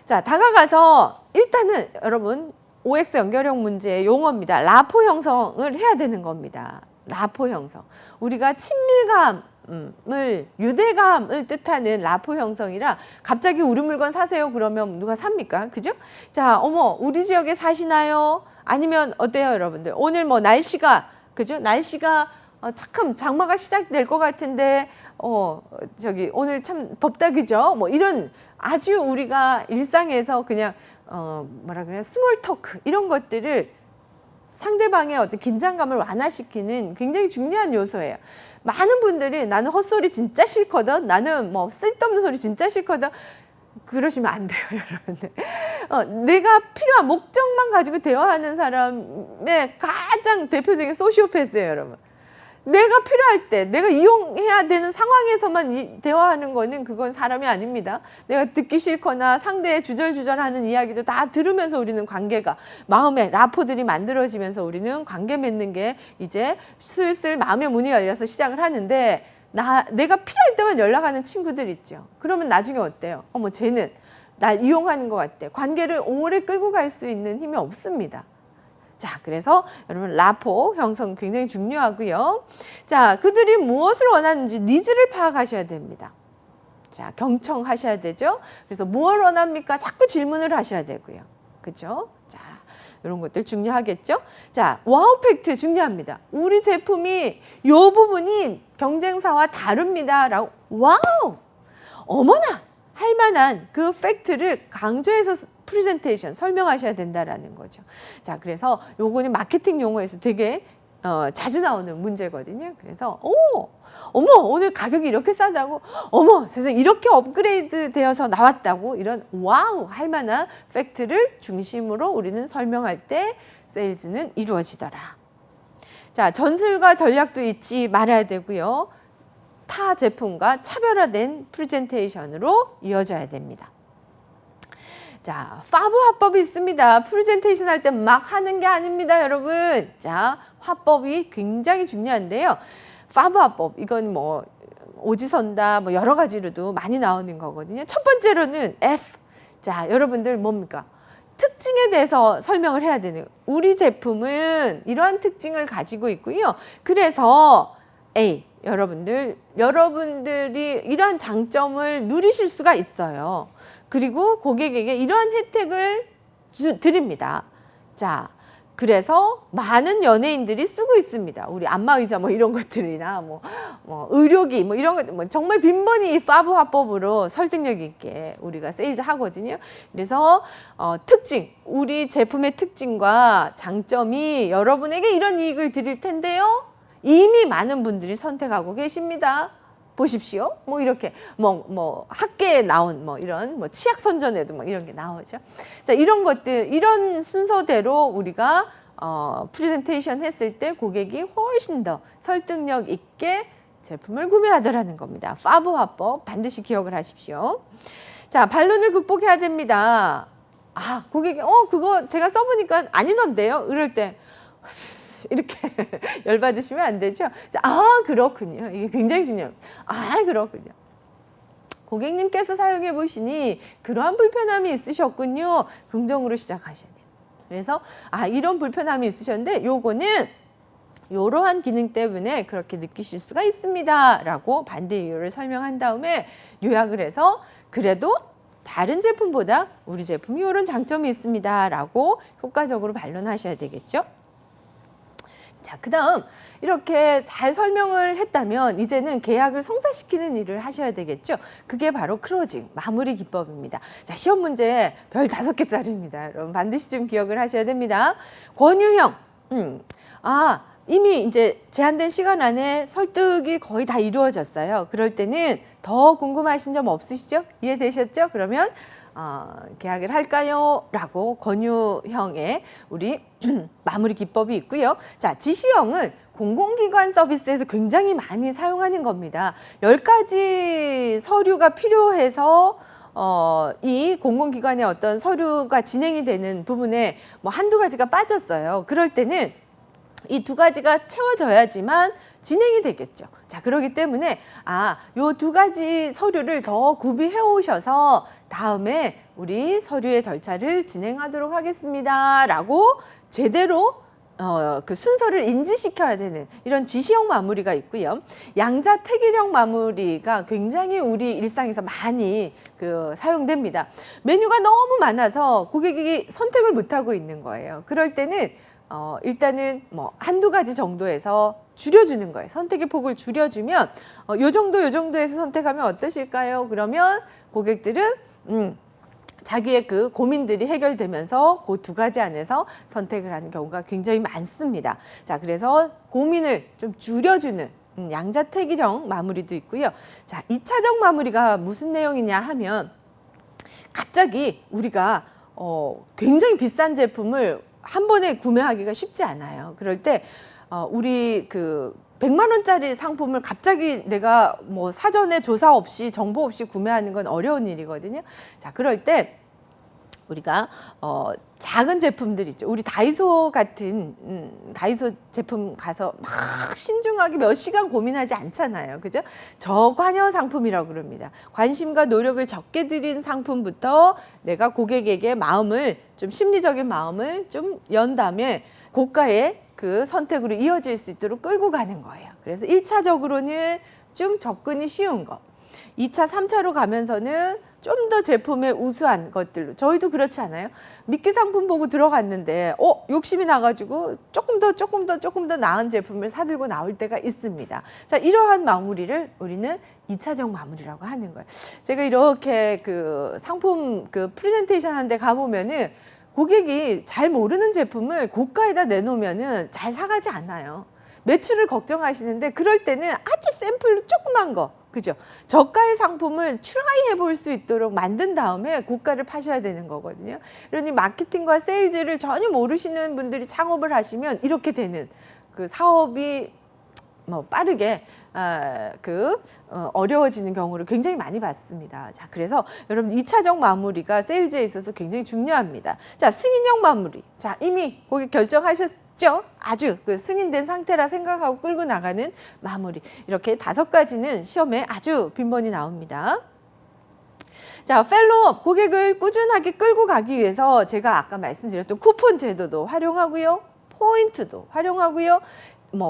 자, 다가가서 일단은 여러분 OX 연결형 문제의 용어입니다. 라포 형성을 해야 되는 겁니다. 라포 형성. 우리가 친밀감을, 유대감을 뜻하는 라포 형성이라 갑자기 우리 물건 사세요 그러면 누가 삽니까? 그죠? 자, 우리 지역에 사시나요? 아니면 어때요, 여러분들? 오늘 날씨가, 그죠? 날씨가 참 장마가 시작될 것 같은데 오늘 참 덥다, 그죠? 이런 아주 우리가 일상에서 그냥 스몰 토크 이런 것들을 상대방의 어떤 긴장감을 완화시키는 굉장히 중요한 요소예요. 많은 분들이 나는 헛소리 진짜 싫거든. 나는 쓸데없는 소리 진짜 싫거든. 그러시면 안 돼요, 여러분들. 내가 필요한 목적만 가지고 대화하는 사람의 가장 대표적인 소시오패스예요, 여러분. 내가 필요할 때, 내가 이용해야 되는 상황에서만 대화하는 거는 그건 사람이 아닙니다. 내가 듣기 싫거나 상대의 주절주절하는 이야기도 다 들으면서 우리는 관계가, 마음의 라포들이 만들어지면서 우리는 관계 맺는 게 이제 슬슬 마음의 문이 열려서 시작을 하는데, 내가 필요할 때만 연락하는 친구들 있죠. 그러면 나중에 어때요? 어머, 쟤는 날 이용하는 것 같대. 관계를 오래 끌고 갈 수 있는 힘이 없습니다. 자, 그래서 여러분 라포 형성 굉장히 중요하고요. 자, 그들이 무엇을 원하는지 니즈를 파악하셔야 됩니다. 자, 경청하셔야 되죠. 그래서 무엇을 원합니까? 자꾸 질문을 하셔야 되고요. 그죠? 자, 이런 것들 중요하겠죠. 자, 와우 팩트 중요합니다. 우리 제품이 이 부분이 경쟁사와 다릅니다. 라고 와우! 어머나! 할 만한 그 팩트를 강조해서 프레젠테이션 설명하셔야 된다라는 거죠. 자, 그래서 요거는 마케팅 용어에서 되게 자주 나오는 문제거든요. 그래서 어머, 오늘 가격이 이렇게 싸다고, 어머, 세상에 이렇게 업그레이드 되어서 나왔다고, 이런 와우 할 만한 팩트를 중심으로 우리는 설명할 때 세일즈는 이루어지더라. 자, 전술과 전략도 잊지 말아야 되고요. 타 제품과 차별화된 프레젠테이션으로 이어져야 됩니다. 자, 파브 화법이 있습니다. 프레젠테이션 할 때 막 하는 게 아닙니다, 여러분. 자, 화법이 굉장히 중요한데요. 파브 화법, 이건 뭐 오지선다, 뭐 여러 가지로도 많이 나오는 거거든요. 첫 번째로는 F. 자, 여러분들 뭡니까? 특징에 대해서 설명을 해야 되는. 우리 제품은 이러한 특징을 가지고 있고요. 그래서 A. 여러분들이 이러한 장점을 누리실 수가 있어요. 그리고 고객에게 이러한 혜택을 드립니다. 자, 그래서 많은 연예인들이 쓰고 있습니다. 우리 안마의자 뭐 이런 것들이나 뭐 의료기 뭐 이런 것, 뭐 정말 빈번히 이 파브 화법으로 설득력 있게 우리가 세일즈 하거든요. 그래서 특징, 우리 제품의 특징과 장점이 여러분에게 이런 이익을 드릴 텐데요. 이미 많은 분들이 선택하고 계십니다. 보십시오. 뭐 이렇게 뭐 학계에 나온 뭐 이런 뭐 치약 선전에도 뭐 이런 게 나오죠. 자, 이런 것들, 이런 순서대로 우리가 프레젠테이션 했을 때 고객이 훨씬 더 설득력 있게 제품을 구매하더라는 겁니다. 파브 화법 반드시 기억을 하십시오. 자, 반론을 극복해야 됩니다. 아, 고객이 그거 제가 써보니까 아니던데요. 이럴 때 이렇게 열받으시면 안 되죠. 아, 그렇군요. 이게 굉장히 중요합니다. 아, 그렇군요. 고객님께서 사용해 보시니 그러한 불편함이 있으셨군요. 긍정으로 시작하셔야 돼요. 그래서 이런 불편함이 있으셨는데 요거는 이러한 기능 때문에 그렇게 느끼실 수가 있습니다. 라고 반대 이유를 설명한 다음에 요약을 해서 그래도 다른 제품보다 우리 제품이 이런 장점이 있습니다. 라고 효과적으로 반론하셔야 되겠죠. 자, 그 다음 이렇게 잘 설명을 했다면 이제는 계약을 성사시키는 일을 하셔야 되겠죠. 그게 바로 클로징, 마무리 기법입니다. 자, 시험 문제 별 5개짜리입니다. 여러분 반드시 좀 기억을 하셔야 됩니다. 권유형, 이미 이제 제한된 시간 안에 설득이 거의 다 이루어졌어요. 그럴 때는 더 궁금하신 점 없으시죠? 이해되셨죠? 그러면 계약을 할까요? 라고 권유형의 우리 마무리 기법이 있고요. 자, 지시형은 공공기관 서비스에서 굉장히 많이 사용하는 겁니다. 10가지 서류가 필요해서 이 공공기관의 어떤 서류가 진행이 되는 부분에 뭐 한두 가지가 빠졌어요. 그럴 때는 이 2가지가 채워져야지만 진행이 되겠죠. 자, 그렇기 때문에 요 2가지 서류를 더 구비해 오셔서 다음에 우리 서류의 절차를 진행하도록 하겠습니다. 라고 제대로 그 순서를 인지시켜야 되는 이런 지시형 마무리가 있고요. 양자택일형 마무리가 굉장히 우리 일상에서 많이 사용됩니다. 메뉴가 너무 많아서 고객이 선택을 못하고 있는 거예요. 그럴 때는 일단은 뭐 한두 가지 정도에서 줄여주는 거예요. 선택의 폭을 줄여주면 요 정도에서 선택하면 어떠실까요? 그러면 고객들은 자기의 그 고민들이 해결되면서 그 2가지 안에서 선택을 하는 경우가 굉장히 많습니다. 자, 그래서 고민을 좀 줄여주는 양자택일형 마무리도 있고요. 자, 2차적 마무리가 무슨 내용이냐 하면 갑자기 우리가 굉장히 비싼 제품을 한 번에 구매하기가 쉽지 않아요. 그럴 때 우리 그 100만 원짜리 상품을 갑자기 내가 뭐 사전에 조사 없이 정보 없이 구매하는 건 어려운 일이거든요. 자, 그럴 때 우리가 작은 제품들 있죠. 우리 다이소 같은 다이소 제품 가서 막 신중하게 몇 시간 고민하지 않잖아요. 그죠? 저관여 상품이라고 그럽니다. 관심과 노력을 적게 들인 상품부터 내가 고객에게 마음을 좀 심리적인 마음을 좀 연 다음에 고가의 그 선택으로 이어질 수 있도록 끌고 가는 거예요. 그래서 1차적으로는 좀 접근이 쉬운 거. 2차, 3차로 가면서는 좀 더 제품의 우수한 것들로. 저희도 그렇지 않아요? 미끼 상품 보고 들어갔는데 욕심이 나가지고 조금 더 나은 제품을 사들고 나올 때가 있습니다. 자, 이러한 마무리를 우리는 2차적 마무리라고 하는 거예요. 제가 이렇게 그 상품 그 프레젠테이션 하는데 가보면은 고객이 잘 모르는 제품을 고가에다 내놓으면은 잘 사가지 않아요. 매출을 걱정하시는데 그럴 때는 아주 샘플로 조그만 거, 그죠? 저가의 상품을 트라이 해볼 수 있도록 만든 다음에 고가를 파셔야 되는 거거든요. 그러니 마케팅과 세일즈를 전혀 모르시는 분들이 창업을 하시면 이렇게 되는 그 사업이 빠르게 어려워지는 경우를 굉장히 많이 봤습니다. 자, 그래서 여러분 2차적 마무리가 세일즈에 있어서 굉장히 중요합니다. 자, 승인형 마무리. 자, 이미 고객 결정하셨죠? 아주 그 승인된 상태라 생각하고 끌고 나가는 마무리. 이렇게 5가지는 시험에 아주 빈번히 나옵니다. 자, 펠로업, 고객을 꾸준하게 끌고 가기 위해서 제가 아까 말씀드렸던 쿠폰 제도도 활용하고요. 포인트도 활용하고요.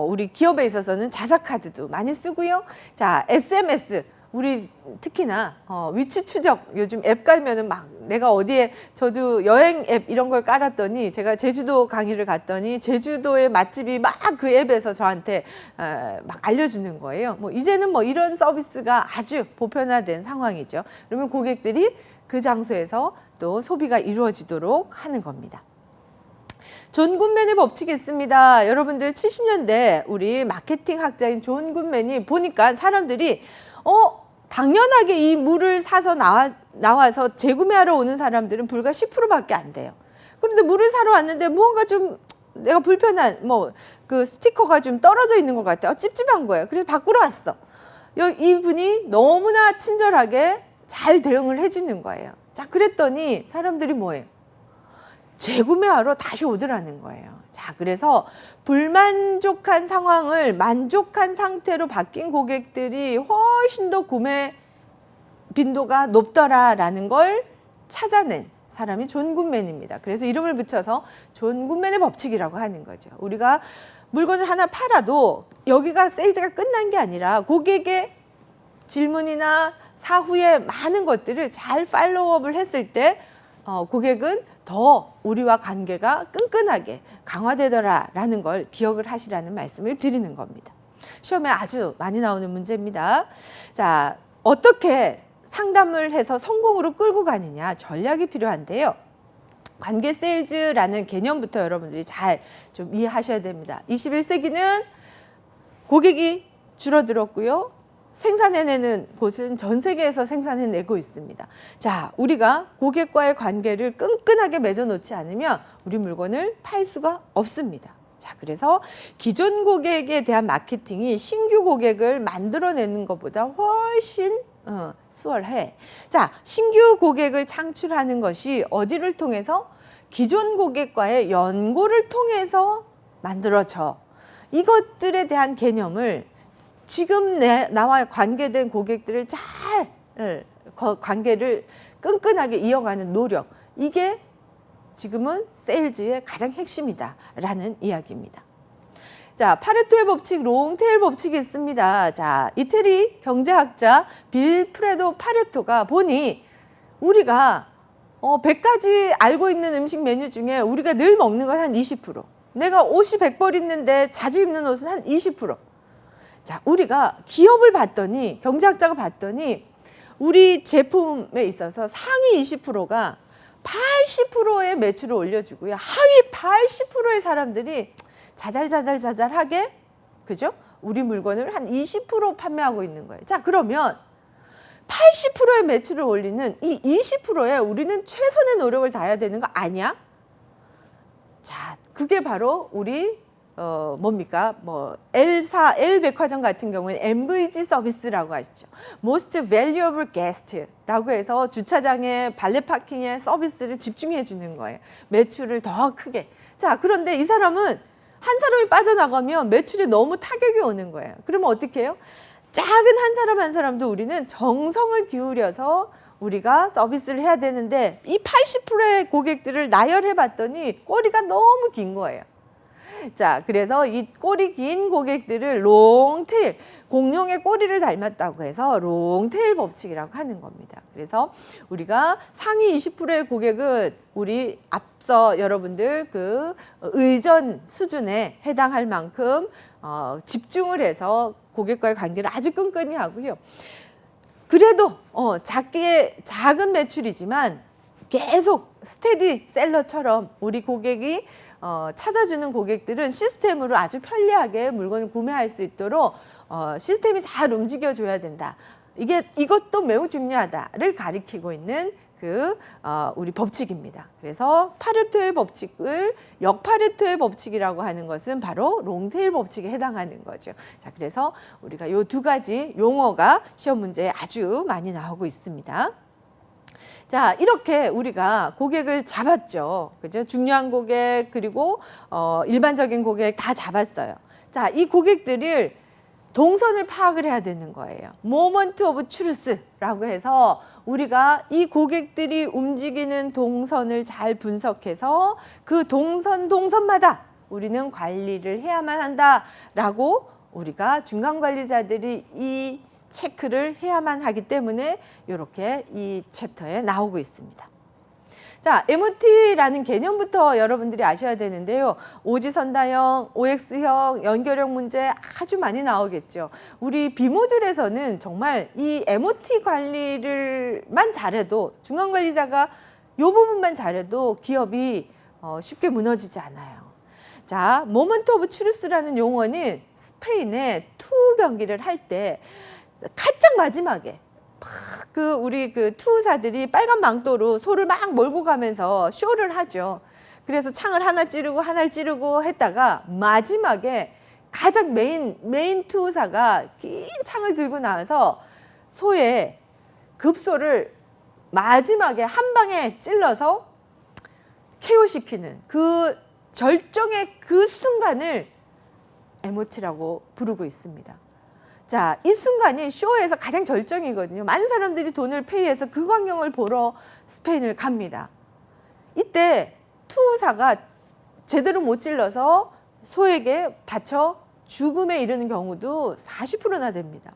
우리 기업에 있어서는 자사카드도 많이 쓰고요. 자, SMS. 우리 특히나 위치 추적 요즘 앱 깔면은 막 내가 어디에 저도 여행 앱 이런 걸 깔았더니 제가 제주도 강의를 갔더니 제주도의 맛집이 막 그 앱에서 저한테 막 알려주는 거예요. 이제는 이런 서비스가 아주 보편화된 상황이죠. 그러면 고객들이 그 장소에서 또 소비가 이루어지도록 하는 겁니다. 존 굿맨의 법칙이 있습니다. 여러분들 70년대 우리 마케팅 학자인 존 굿맨이 보니까 사람들이 당연하게 이 물을 사서 나와서 재구매하러 오는 사람들은 불과 10%밖에 안 돼요. 그런데 물을 사러 왔는데 무언가 좀 내가 불편한 그 스티커가 좀 떨어져 있는 것 같아. 찝찝한 거예요. 그래서 바꾸러 왔어. 이분이 너무나 친절하게 잘 대응을 해주는 거예요. 자, 그랬더니 사람들이 뭐예요? 재구매하러 다시 오더라는 거예요. 자, 그래서 불만족한 상황을 만족한 상태로 바뀐 고객들이 훨씬 더 구매 빈도가 높더라라는 걸 찾아낸 사람이 존 굿맨입니다. 그래서 이름을 붙여서 존 굿맨의 법칙이라고 하는 거죠. 우리가 물건을 하나 팔아도 여기가 세일즈가 끝난 게 아니라 고객의 질문이나 사후에 많은 것들을 잘 팔로우업을 했을 때 고객은 더 우리와 관계가 끈끈하게 강화되더라라는 걸 기억을 하시라는 말씀을 드리는 겁니다. 시험에 아주 많이 나오는 문제입니다. 자, 어떻게 상담을 해서 성공으로 끌고 가느냐 전략이 필요한데요. 관계 세일즈라는 개념부터 여러분들이 잘 좀 이해하셔야 됩니다. 21세기는 고객이 줄어들었고요. 생산해내는 곳은 전 세계에서 생산해내고 있습니다. 자, 우리가 고객과의 관계를 끈끈하게 맺어놓지 않으면 우리 물건을 팔 수가 없습니다. 자, 그래서 기존 고객에 대한 마케팅이 신규 고객을 만들어내는 것보다 훨씬 수월해. 자, 신규 고객을 창출하는 것이 어디를 통해서? 기존 고객과의 연고를 통해서 만들어져. 이것들에 대한 개념을 지금 나와 관계된 고객들을 잘 관계를 끈끈하게 이어가는 노력, 이게 지금은 세일즈의 가장 핵심이다라는 이야기입니다. 자, 파레토의 법칙, 롱테일 법칙이 있습니다. 자, 이태리 경제학자 빌 프레도 파레토가 보니 우리가 100가지 알고 있는 음식 메뉴 중에 우리가 늘 먹는 건 한 20%, 내가 옷이 100벌 있는데 자주 입는 옷은 한 20%. 자, 우리가 기업을 봤더니, 경제학자가 봤더니 우리 제품에 있어서 상위 20%가 80%의 매출을 올려주고요. 하위 80%의 사람들이 자잘하게, 그죠? 우리 물건을 한 20% 판매하고 있는 거예요. 자, 그러면 80%의 매출을 올리는 이 20%에 우리는 최선의 노력을 다해야 되는 거 아니야? 자, 그게 바로 우리 뭡니까? 뭐 L 백화점 같은 경우는 MVG 서비스라고 하시죠. Most Valuable Guest라고 해서 주차장에 발레 파킹에 서비스를 집중해 주는 거예요. 매출을 더 크게. 자, 그런데 이 사람은 한 사람이 빠져나가면 매출에 너무 타격이 오는 거예요. 그러면 어떻게 해요? 작은 한 사람 한 사람도 우리는 정성을 기울여서 우리가 서비스를 해야 되는데 이 80%의 고객들을 나열해 봤더니 꼬리가 너무 긴 거예요. 자, 그래서 이 꼬리 긴 고객들을 롱테일, 공룡의 꼬리를 닮았다고 해서 롱테일 법칙이라고 하는 겁니다. 그래서 우리가 상위 20%의 고객은 우리 앞서 여러분들 그 의전 수준에 해당할 만큼 집중을 해서 고객과의 관계를 아주 끈끈이 하고요. 그래도 작은 매출이지만 계속 스테디셀러처럼 우리 고객이 찾아주는 고객들은 시스템으로 아주 편리하게 물건을 구매할 수 있도록 시스템이 잘 움직여줘야 된다. 이것도 매우 중요하다를 가리키고 있는 우리 법칙입니다. 그래서 파레토의 법칙을 역파레토의 법칙이라고 하는 것은 바로 롱테일 법칙에 해당하는 거죠. 자, 그래서 우리가 요 두 가지 용어가 시험 문제에 아주 많이 나오고 있습니다. 자, 이렇게 우리가 고객을 잡았죠. 그죠? 중요한 고객, 그리고 일반적인 고객 다 잡았어요. 자, 이 고객들을 동선을 파악을 해야 되는 거예요. 모먼트 오브 추루스라고 해서 우리가 이 고객들이 움직이는 동선을 잘 분석해서 그 동선마다 우리는 관리를 해야만 한다라고 우리가 중간 관리자들이 이 체크를 해야만 하기 때문에 이렇게 이 챕터에 나오고 있습니다. 자, MOT라는 개념부터 여러분들이 아셔야 되는데요. 오지선다형, OX형, 연결형 문제 아주 많이 나오겠죠. 우리 비모듈에서는 정말 이 MOT 관리를만 잘해도 중간관리자가 이 부분만 잘해도 기업이 쉽게 무너지지 않아요. 자, 모먼트 오브 추루스라는 용어는 스페인의 투 경기를 할 때 가장 마지막에 우리 투우사들이 빨간 망토로 소를 막 몰고 가면서 쇼를 하죠. 그래서 창을 하나 찌르고 했다가 마지막에 가장 메인 투우사가 긴 창을 들고 나와서 소의 급소를 마지막에 한 방에 찔러서 KO시키는 그 절정의 그 순간을 MOT라고 부르고 있습니다. 자, 이 순간이 쇼에서 가장 절정이거든요. 많은 사람들이 돈을 페이해서 그 광경을 보러 스페인을 갑니다. 이때 투우사가 제대로 못 찔러서 소에게 다쳐 죽음에 이르는 경우도 40%나 됩니다.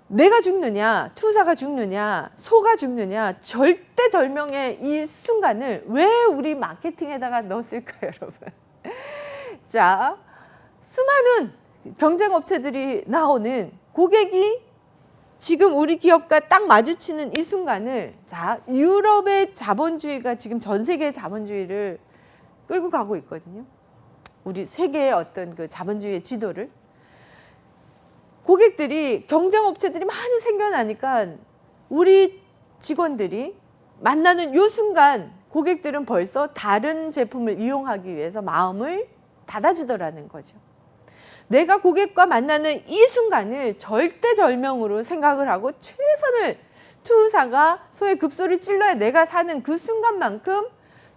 내가 죽느냐, 투우사가 죽느냐, 소가 죽느냐, 절대절명의 이 순간을 왜 우리 마케팅에다가 넣었을까요, 여러분? 자, 수많은 경쟁 업체들이 나오는 고객이 지금 우리 기업과 딱 마주치는 이 순간을, 자, 유럽의 자본주의가 지금 전 세계의 자본주의를 끌고 가고 있거든요. 우리 세계의 어떤 그 자본주의의 지도를. 고객들이, 경쟁 업체들이 많이 생겨나니까 우리 직원들이 만나는 요 순간 고객들은 벌써 다른 제품을 이용하기 위해서 마음을 닫아지더라는 거죠. 내가 고객과 만나는 이 순간을 절대절명으로 생각을 하고 최선을, 투우사가 소의 급소를 찔러야 내가 사는 그 순간만큼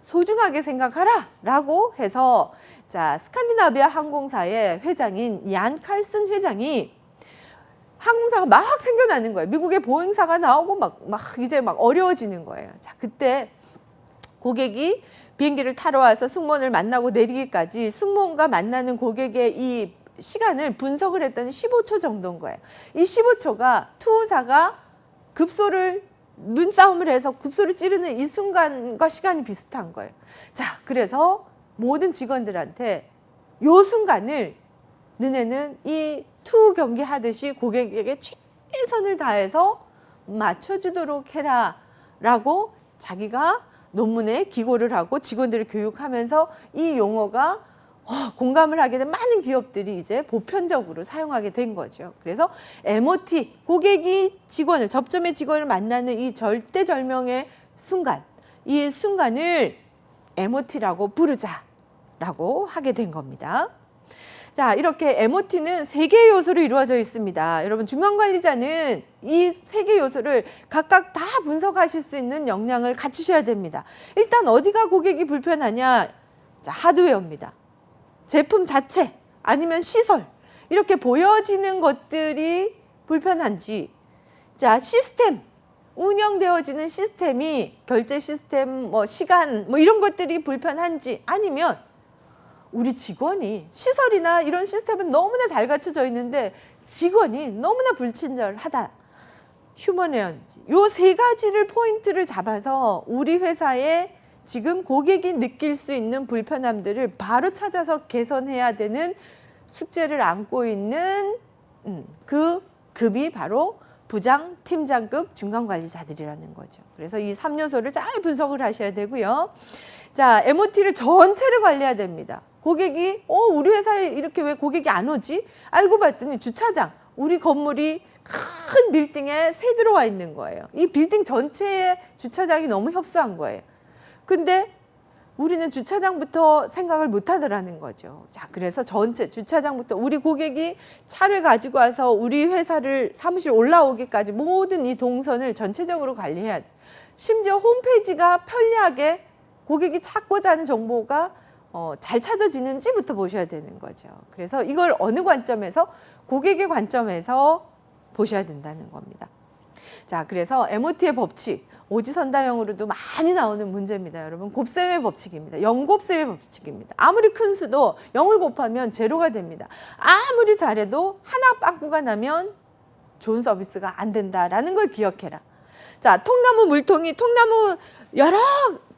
소중하게 생각하라 라고 해서, 자, 스칸디나비아 항공사의 회장인 얀 칼슨 회장이 항공사가 막 생겨나는 거예요. 미국의 보잉사가 나오고 이제 어려워지는 거예요. 자, 그때 고객이 비행기를 타러 와서 승무원을 만나고 내리기까지 승무원과 만나는 고객의 이 시간을 분석을 했더니 15초 정도인 거예요. 이 15초가 투우사가 급소를, 눈싸움을 해서 급소를 찌르는 이 순간과 시간이 비슷한 거예요. 자, 그래서 모든 직원들한테 요 순간을 너네는 이 투 경기 하듯이 고객에게 최선을 다해서 맞춰주도록 해라 라고 자기가 논문에 기고를 하고 직원들을 교육하면서 이 용어가 공감을 하게 된 많은 기업들이 이제 보편적으로 사용하게 된 거죠. 그래서 MOT, 고객이 접점의 직원을 만나는 이 절대절명의 순간, 이 순간을 MOT라고 부르자라고 하게 된 겁니다. 자, 이렇게 MOT는 3개의 요소로 이루어져 있습니다. 여러분, 중간관리자는 이 3개 요소를 각각 다 분석하실 수 있는 역량을 갖추셔야 됩니다. 일단 어디가 고객이 불편하냐? 자, 하드웨어입니다. 제품 자체 아니면 시설, 이렇게 보여지는 것들이 불편한지, 자, 시스템, 운영되어지는 시스템이 결제 시스템, 시간, 이런 것들이 불편한지, 아니면 우리 직원이 시설이나 이런 시스템은 너무나 잘 갖춰져 있는데 직원이 너무나 불친절하다. 휴먼 에어인지. 요 3가지를 포인트를 잡아서 우리 회사에 지금 고객이 느낄 수 있는 불편함들을 바로 찾아서 개선해야 되는 숙제를 안고 있는 그 급이 바로 부장, 팀장급 중간관리자들이라는 거죠. 그래서 이 3요소를 잘 분석을 하셔야 되고요. 자, MOT를 전체를 관리해야 됩니다. 고객이 우리 회사에 이렇게 왜 고객이 안 오지? 알고 봤더니 주차장, 우리 건물이 큰 빌딩에 새 들어와 있는 거예요. 이 빌딩 전체에 주차장이 너무 협소한 거예요. 근데 우리는 주차장부터 생각을 못 하더라는 거죠. 자, 그래서 전체 주차장부터 우리 고객이 차를 가지고 와서 우리 회사를 사무실 올라오기까지 모든 이 동선을 전체적으로 관리해야 돼. 심지어 홈페이지가 편리하게 고객이 찾고자 하는 정보가 잘 찾아지는지부터 보셔야 되는 거죠. 그래서 이걸 어느 관점에서, 고객의 관점에서 보셔야 된다는 겁니다. 자, 그래서 MOT의 법칙, 오지선다형으로도 많이 나오는 문제입니다. 여러분, 곱셈의 법칙입니다. 0곱셈의 법칙입니다. 아무리 큰 수도 0을 곱하면 제로가 됩니다. 아무리 잘해도 하나 빵꾸가 나면 좋은 서비스가 안 된다라는 걸 기억해라. 자, 통나무 물통이 여러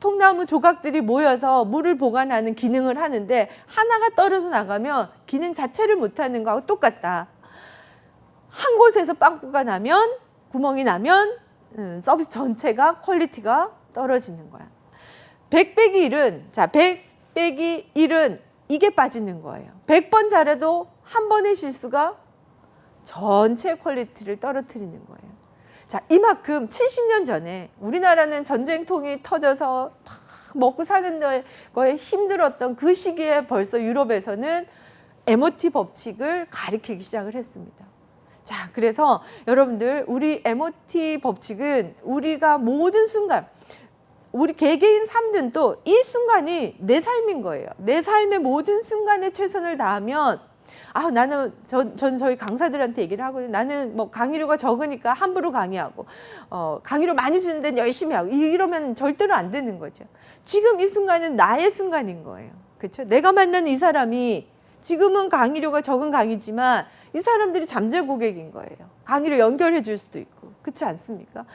통나무 조각들이 모여서 물을 보관하는 기능을 하는데 하나가 떨어져 나가면 기능 자체를 못하는 거하고 똑같다. 한 곳에서 빵꾸가 나면, 구멍이 나면 서비스 전체가 퀄리티가 떨어지는 거야. 100 빼기 1은, 자, 100 빼기 1은 이게 빠지는 거예요. 100번 잘해도 한 번의 실수가 전체 퀄리티를 떨어뜨리는 거예요. 자, 이만큼 70년 전에 우리나라는 전쟁통이 터져서 막 먹고 사는 거에 힘들었던 그 시기에 벌써 유럽에서는 MOT 법칙을 가리키기 시작을 했습니다. 자, 그래서 여러분들, 우리 MOT 법칙은 우리가 모든 순간, 우리 개개인 삶들도 이 순간이 내 삶인 거예요. 내 삶의 모든 순간에 최선을 다하면, 나는 저희 강사들한테 얘기를 하거든요. 나는 강의료가 적으니까 함부로 강의하고, 강의료 많이 주는 데는 열심히 하고, 이러면 절대로 안 되는 거죠. 지금 이 순간은 나의 순간인 거예요. 그렇죠? 내가 만난 이 사람이 지금은 강의료가 적은 강의지만 이 사람들이 잠재 고객인 거예요. 강의를 연결해 줄 수도 있고. 그렇지 않습니까?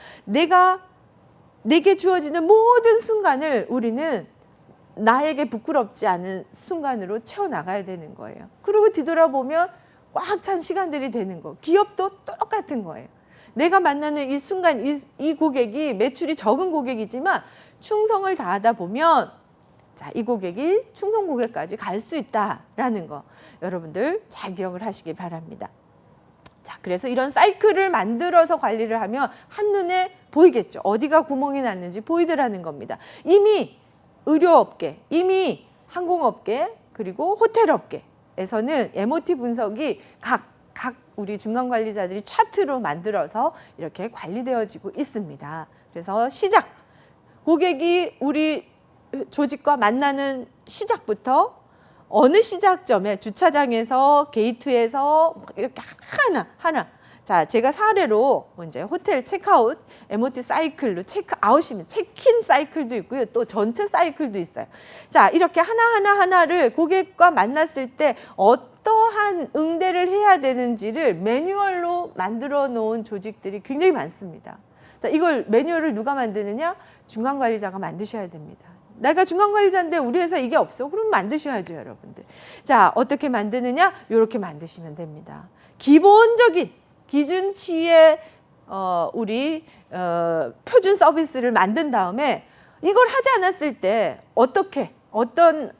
내게 주어지는 모든 순간을 우리는 나에게 부끄럽지 않은 순간으로 채워나가야 되는 거예요. 그리고 뒤돌아보면 꽉 찬 시간들이 되는 거. 기업도 똑같은 거예요. 내가 만나는 이 순간, 이 고객이 매출이 적은 고객이지만 충성을 다하다 보면, 자, 이 고객이 충성 고객까지 갈 수 있다라는 거 여러분들 잘 기억을 하시기 바랍니다. 자, 그래서 이런 사이클을 만들어서 관리를 하면 한눈에 보이겠죠. 어디가 구멍이 났는지 보이더라는 겁니다. 이미 의료업계, 이미 항공업계, 그리고 호텔업계에서는 MOT 분석이 각 우리 중간관리자들이 차트로 만들어서 이렇게 관리되어지고 있습니다. 그래서 고객이 우리 조직과 만나는 시작부터 어느 시작점에, 주차장에서, 게이트에서 이렇게 하나. 자, 제가 사례로 이제 호텔 체크아웃, MOT 사이클로 체크아웃이면 체크인 사이클도 있고요. 또 전체 사이클도 있어요. 자, 이렇게 하나를 고객과 만났을 때 어떠한 응대를 해야 되는지를 매뉴얼로 만들어 놓은 조직들이 굉장히 많습니다. 자, 이걸 매뉴얼을 누가 만드느냐? 중간관리자가 만드셔야 됩니다. 내가 중간관리자인데 우리 회사 이게 없어. 그럼 만드셔야죠, 여러분들. 자, 어떻게 만드느냐? 이렇게 만드시면 됩니다. 기본적인 기준치의 우리 표준 서비스를 만든 다음에 이걸 하지 않았을 때 어떤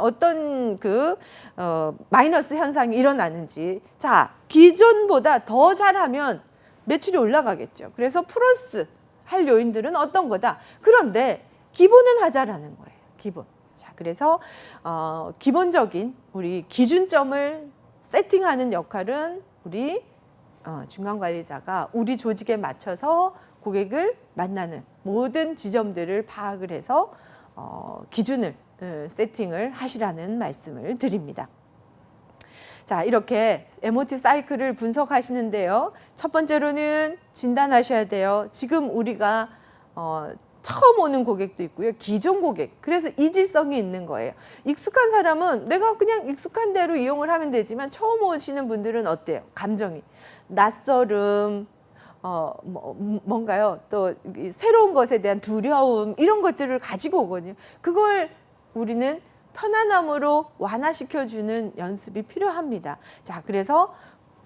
마이너스 현상이 일어나는지. 자, 기존보다 더 잘하면 매출이 올라가겠죠. 그래서 플러스 할 요인들은 어떤 거다. 그런데 기본은 하자라는 거예요. 기본. 자, 그래서 기본적인 우리 기준점을 세팅하는 역할은 우리 중간관리자가 우리 조직에 맞춰서 고객을 만나는 모든 지점들을 파악을 해서 기준을 세팅을 하시라는 말씀을 드립니다. 자, 이렇게 MOT 사이클을 분석하시는데요. 첫 번째로는 진단하셔야 돼요. 지금 우리가 처음 오는 고객도 있고요. 기존 고객. 그래서 이질성이 있는 거예요. 익숙한 사람은 내가 그냥 익숙한 대로 이용을 하면 되지만 처음 오시는 분들은 어때요? 감정이. 낯설음, 뭔가요? 또 새로운 것에 대한 두려움 이런 것들을 가지고 오거든요. 그걸 우리는 편안함으로 완화시켜주는 연습이 필요합니다. 자, 그래서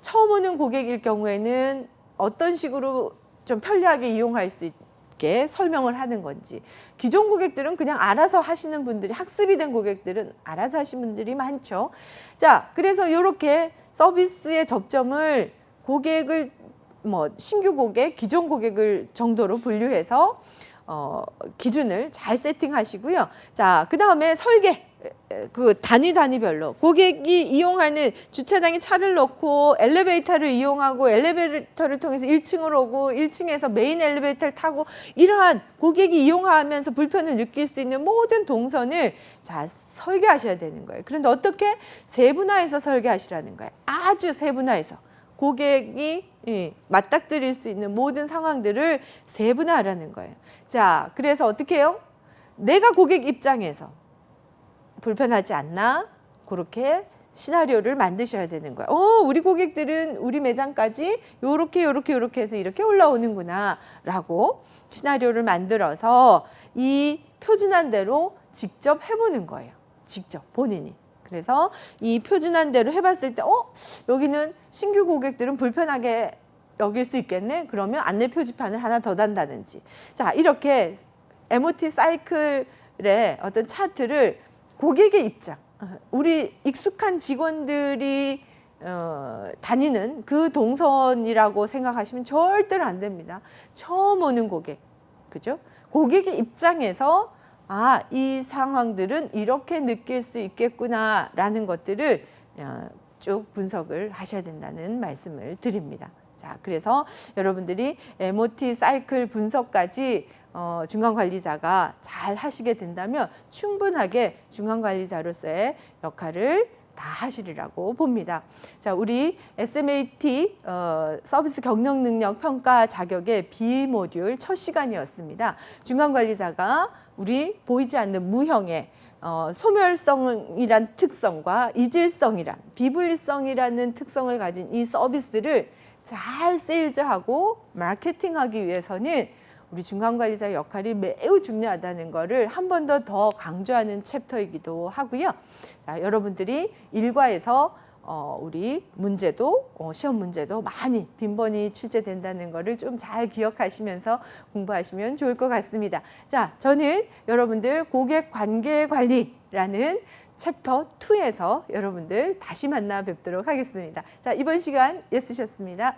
처음 오는 고객일 경우에는 어떤 식으로 좀 편리하게 이용할 수 있게 설명을 하는 건지, 기존 고객들은 그냥 알아서 하시는 분들이, 학습이 된 고객들은 알아서 하시는 분들이 많죠. 자, 그래서 이렇게 서비스의 접점을 고객을 신규 고객, 기존 고객을 정도로 분류해서 기준을 잘 세팅하시고요. 자, 그 다음에 설계. 그 단위별로 고객이 이용하는 주차장에 차를 넣고 엘리베이터를 이용하고 엘리베이터를 통해서 1층으로 오고 1층에서 메인 엘리베이터를 타고 이러한 고객이 이용하면서 불편을 느낄 수 있는 모든 동선을 자 설계하셔야 되는 거예요. 그런데 어떻게 세분화해서 설계하시라는 거예요. 아주 세분화해서 고객이 맞닥뜨릴 수 있는 모든 상황들을 세분화하라는 거예요. 자, 그래서 어떻게 해요? 내가 고객 입장에서 불편하지 않나? 그렇게 시나리오를 만드셔야 되는 거예요. 우리 고객들은 우리 매장까지 요렇게 해서 이렇게 올라오는구나 라고 시나리오를 만들어서 이 표준한 대로 직접 해보는 거예요. 직접 본인이. 그래서 이 표준한 대로 해봤을 때 여기는 신규 고객들은 불편하게 여길 수 있겠네? 그러면 안내 표지판을 하나 더 단다든지. 자, 이렇게 MOT 사이클의 어떤 차트를 고객의 입장, 우리 익숙한 직원들이 다니는 그 동선이라고 생각하시면 절대로 안 됩니다. 처음 오는 고객, 그죠? 고객의 입장에서 이 상황들은 이렇게 느낄 수 있겠구나라는 것들을 쭉 분석을 하셔야 된다는 말씀을 드립니다. 자, 그래서 여러분들이 MOT 사이클 분석까지 중간관리자가 잘 하시게 된다면 충분하게 중간관리자로서의 역할을 다 하시리라고 봅니다. 자, 우리 SMAT 서비스 경영 능력 평가 자격의 B 모듈 첫 시간이었습니다. 중간관리자가 우리 보이지 않는 무형의 소멸성이란 특성과 이질성이란 비분리성이라는 특성을 가진 이 서비스를 잘 세일즈하고 마케팅하기 위해서는 우리 중간관리자의 역할이 매우 중요하다는 것을 한 번 더 강조하는 챕터이기도 하고요. 자, 여러분들이 일과에서 우리 문제도 시험 문제도 많이 빈번히 출제된다는 것을 좀 잘 기억하시면서 공부하시면 좋을 것 같습니다. 자, 저는 여러분들 고객 관계 관리라는 챕터 2에서 여러분들 다시 만나 뵙도록 하겠습니다. 자, 이번 시간 애쓰셨습니다.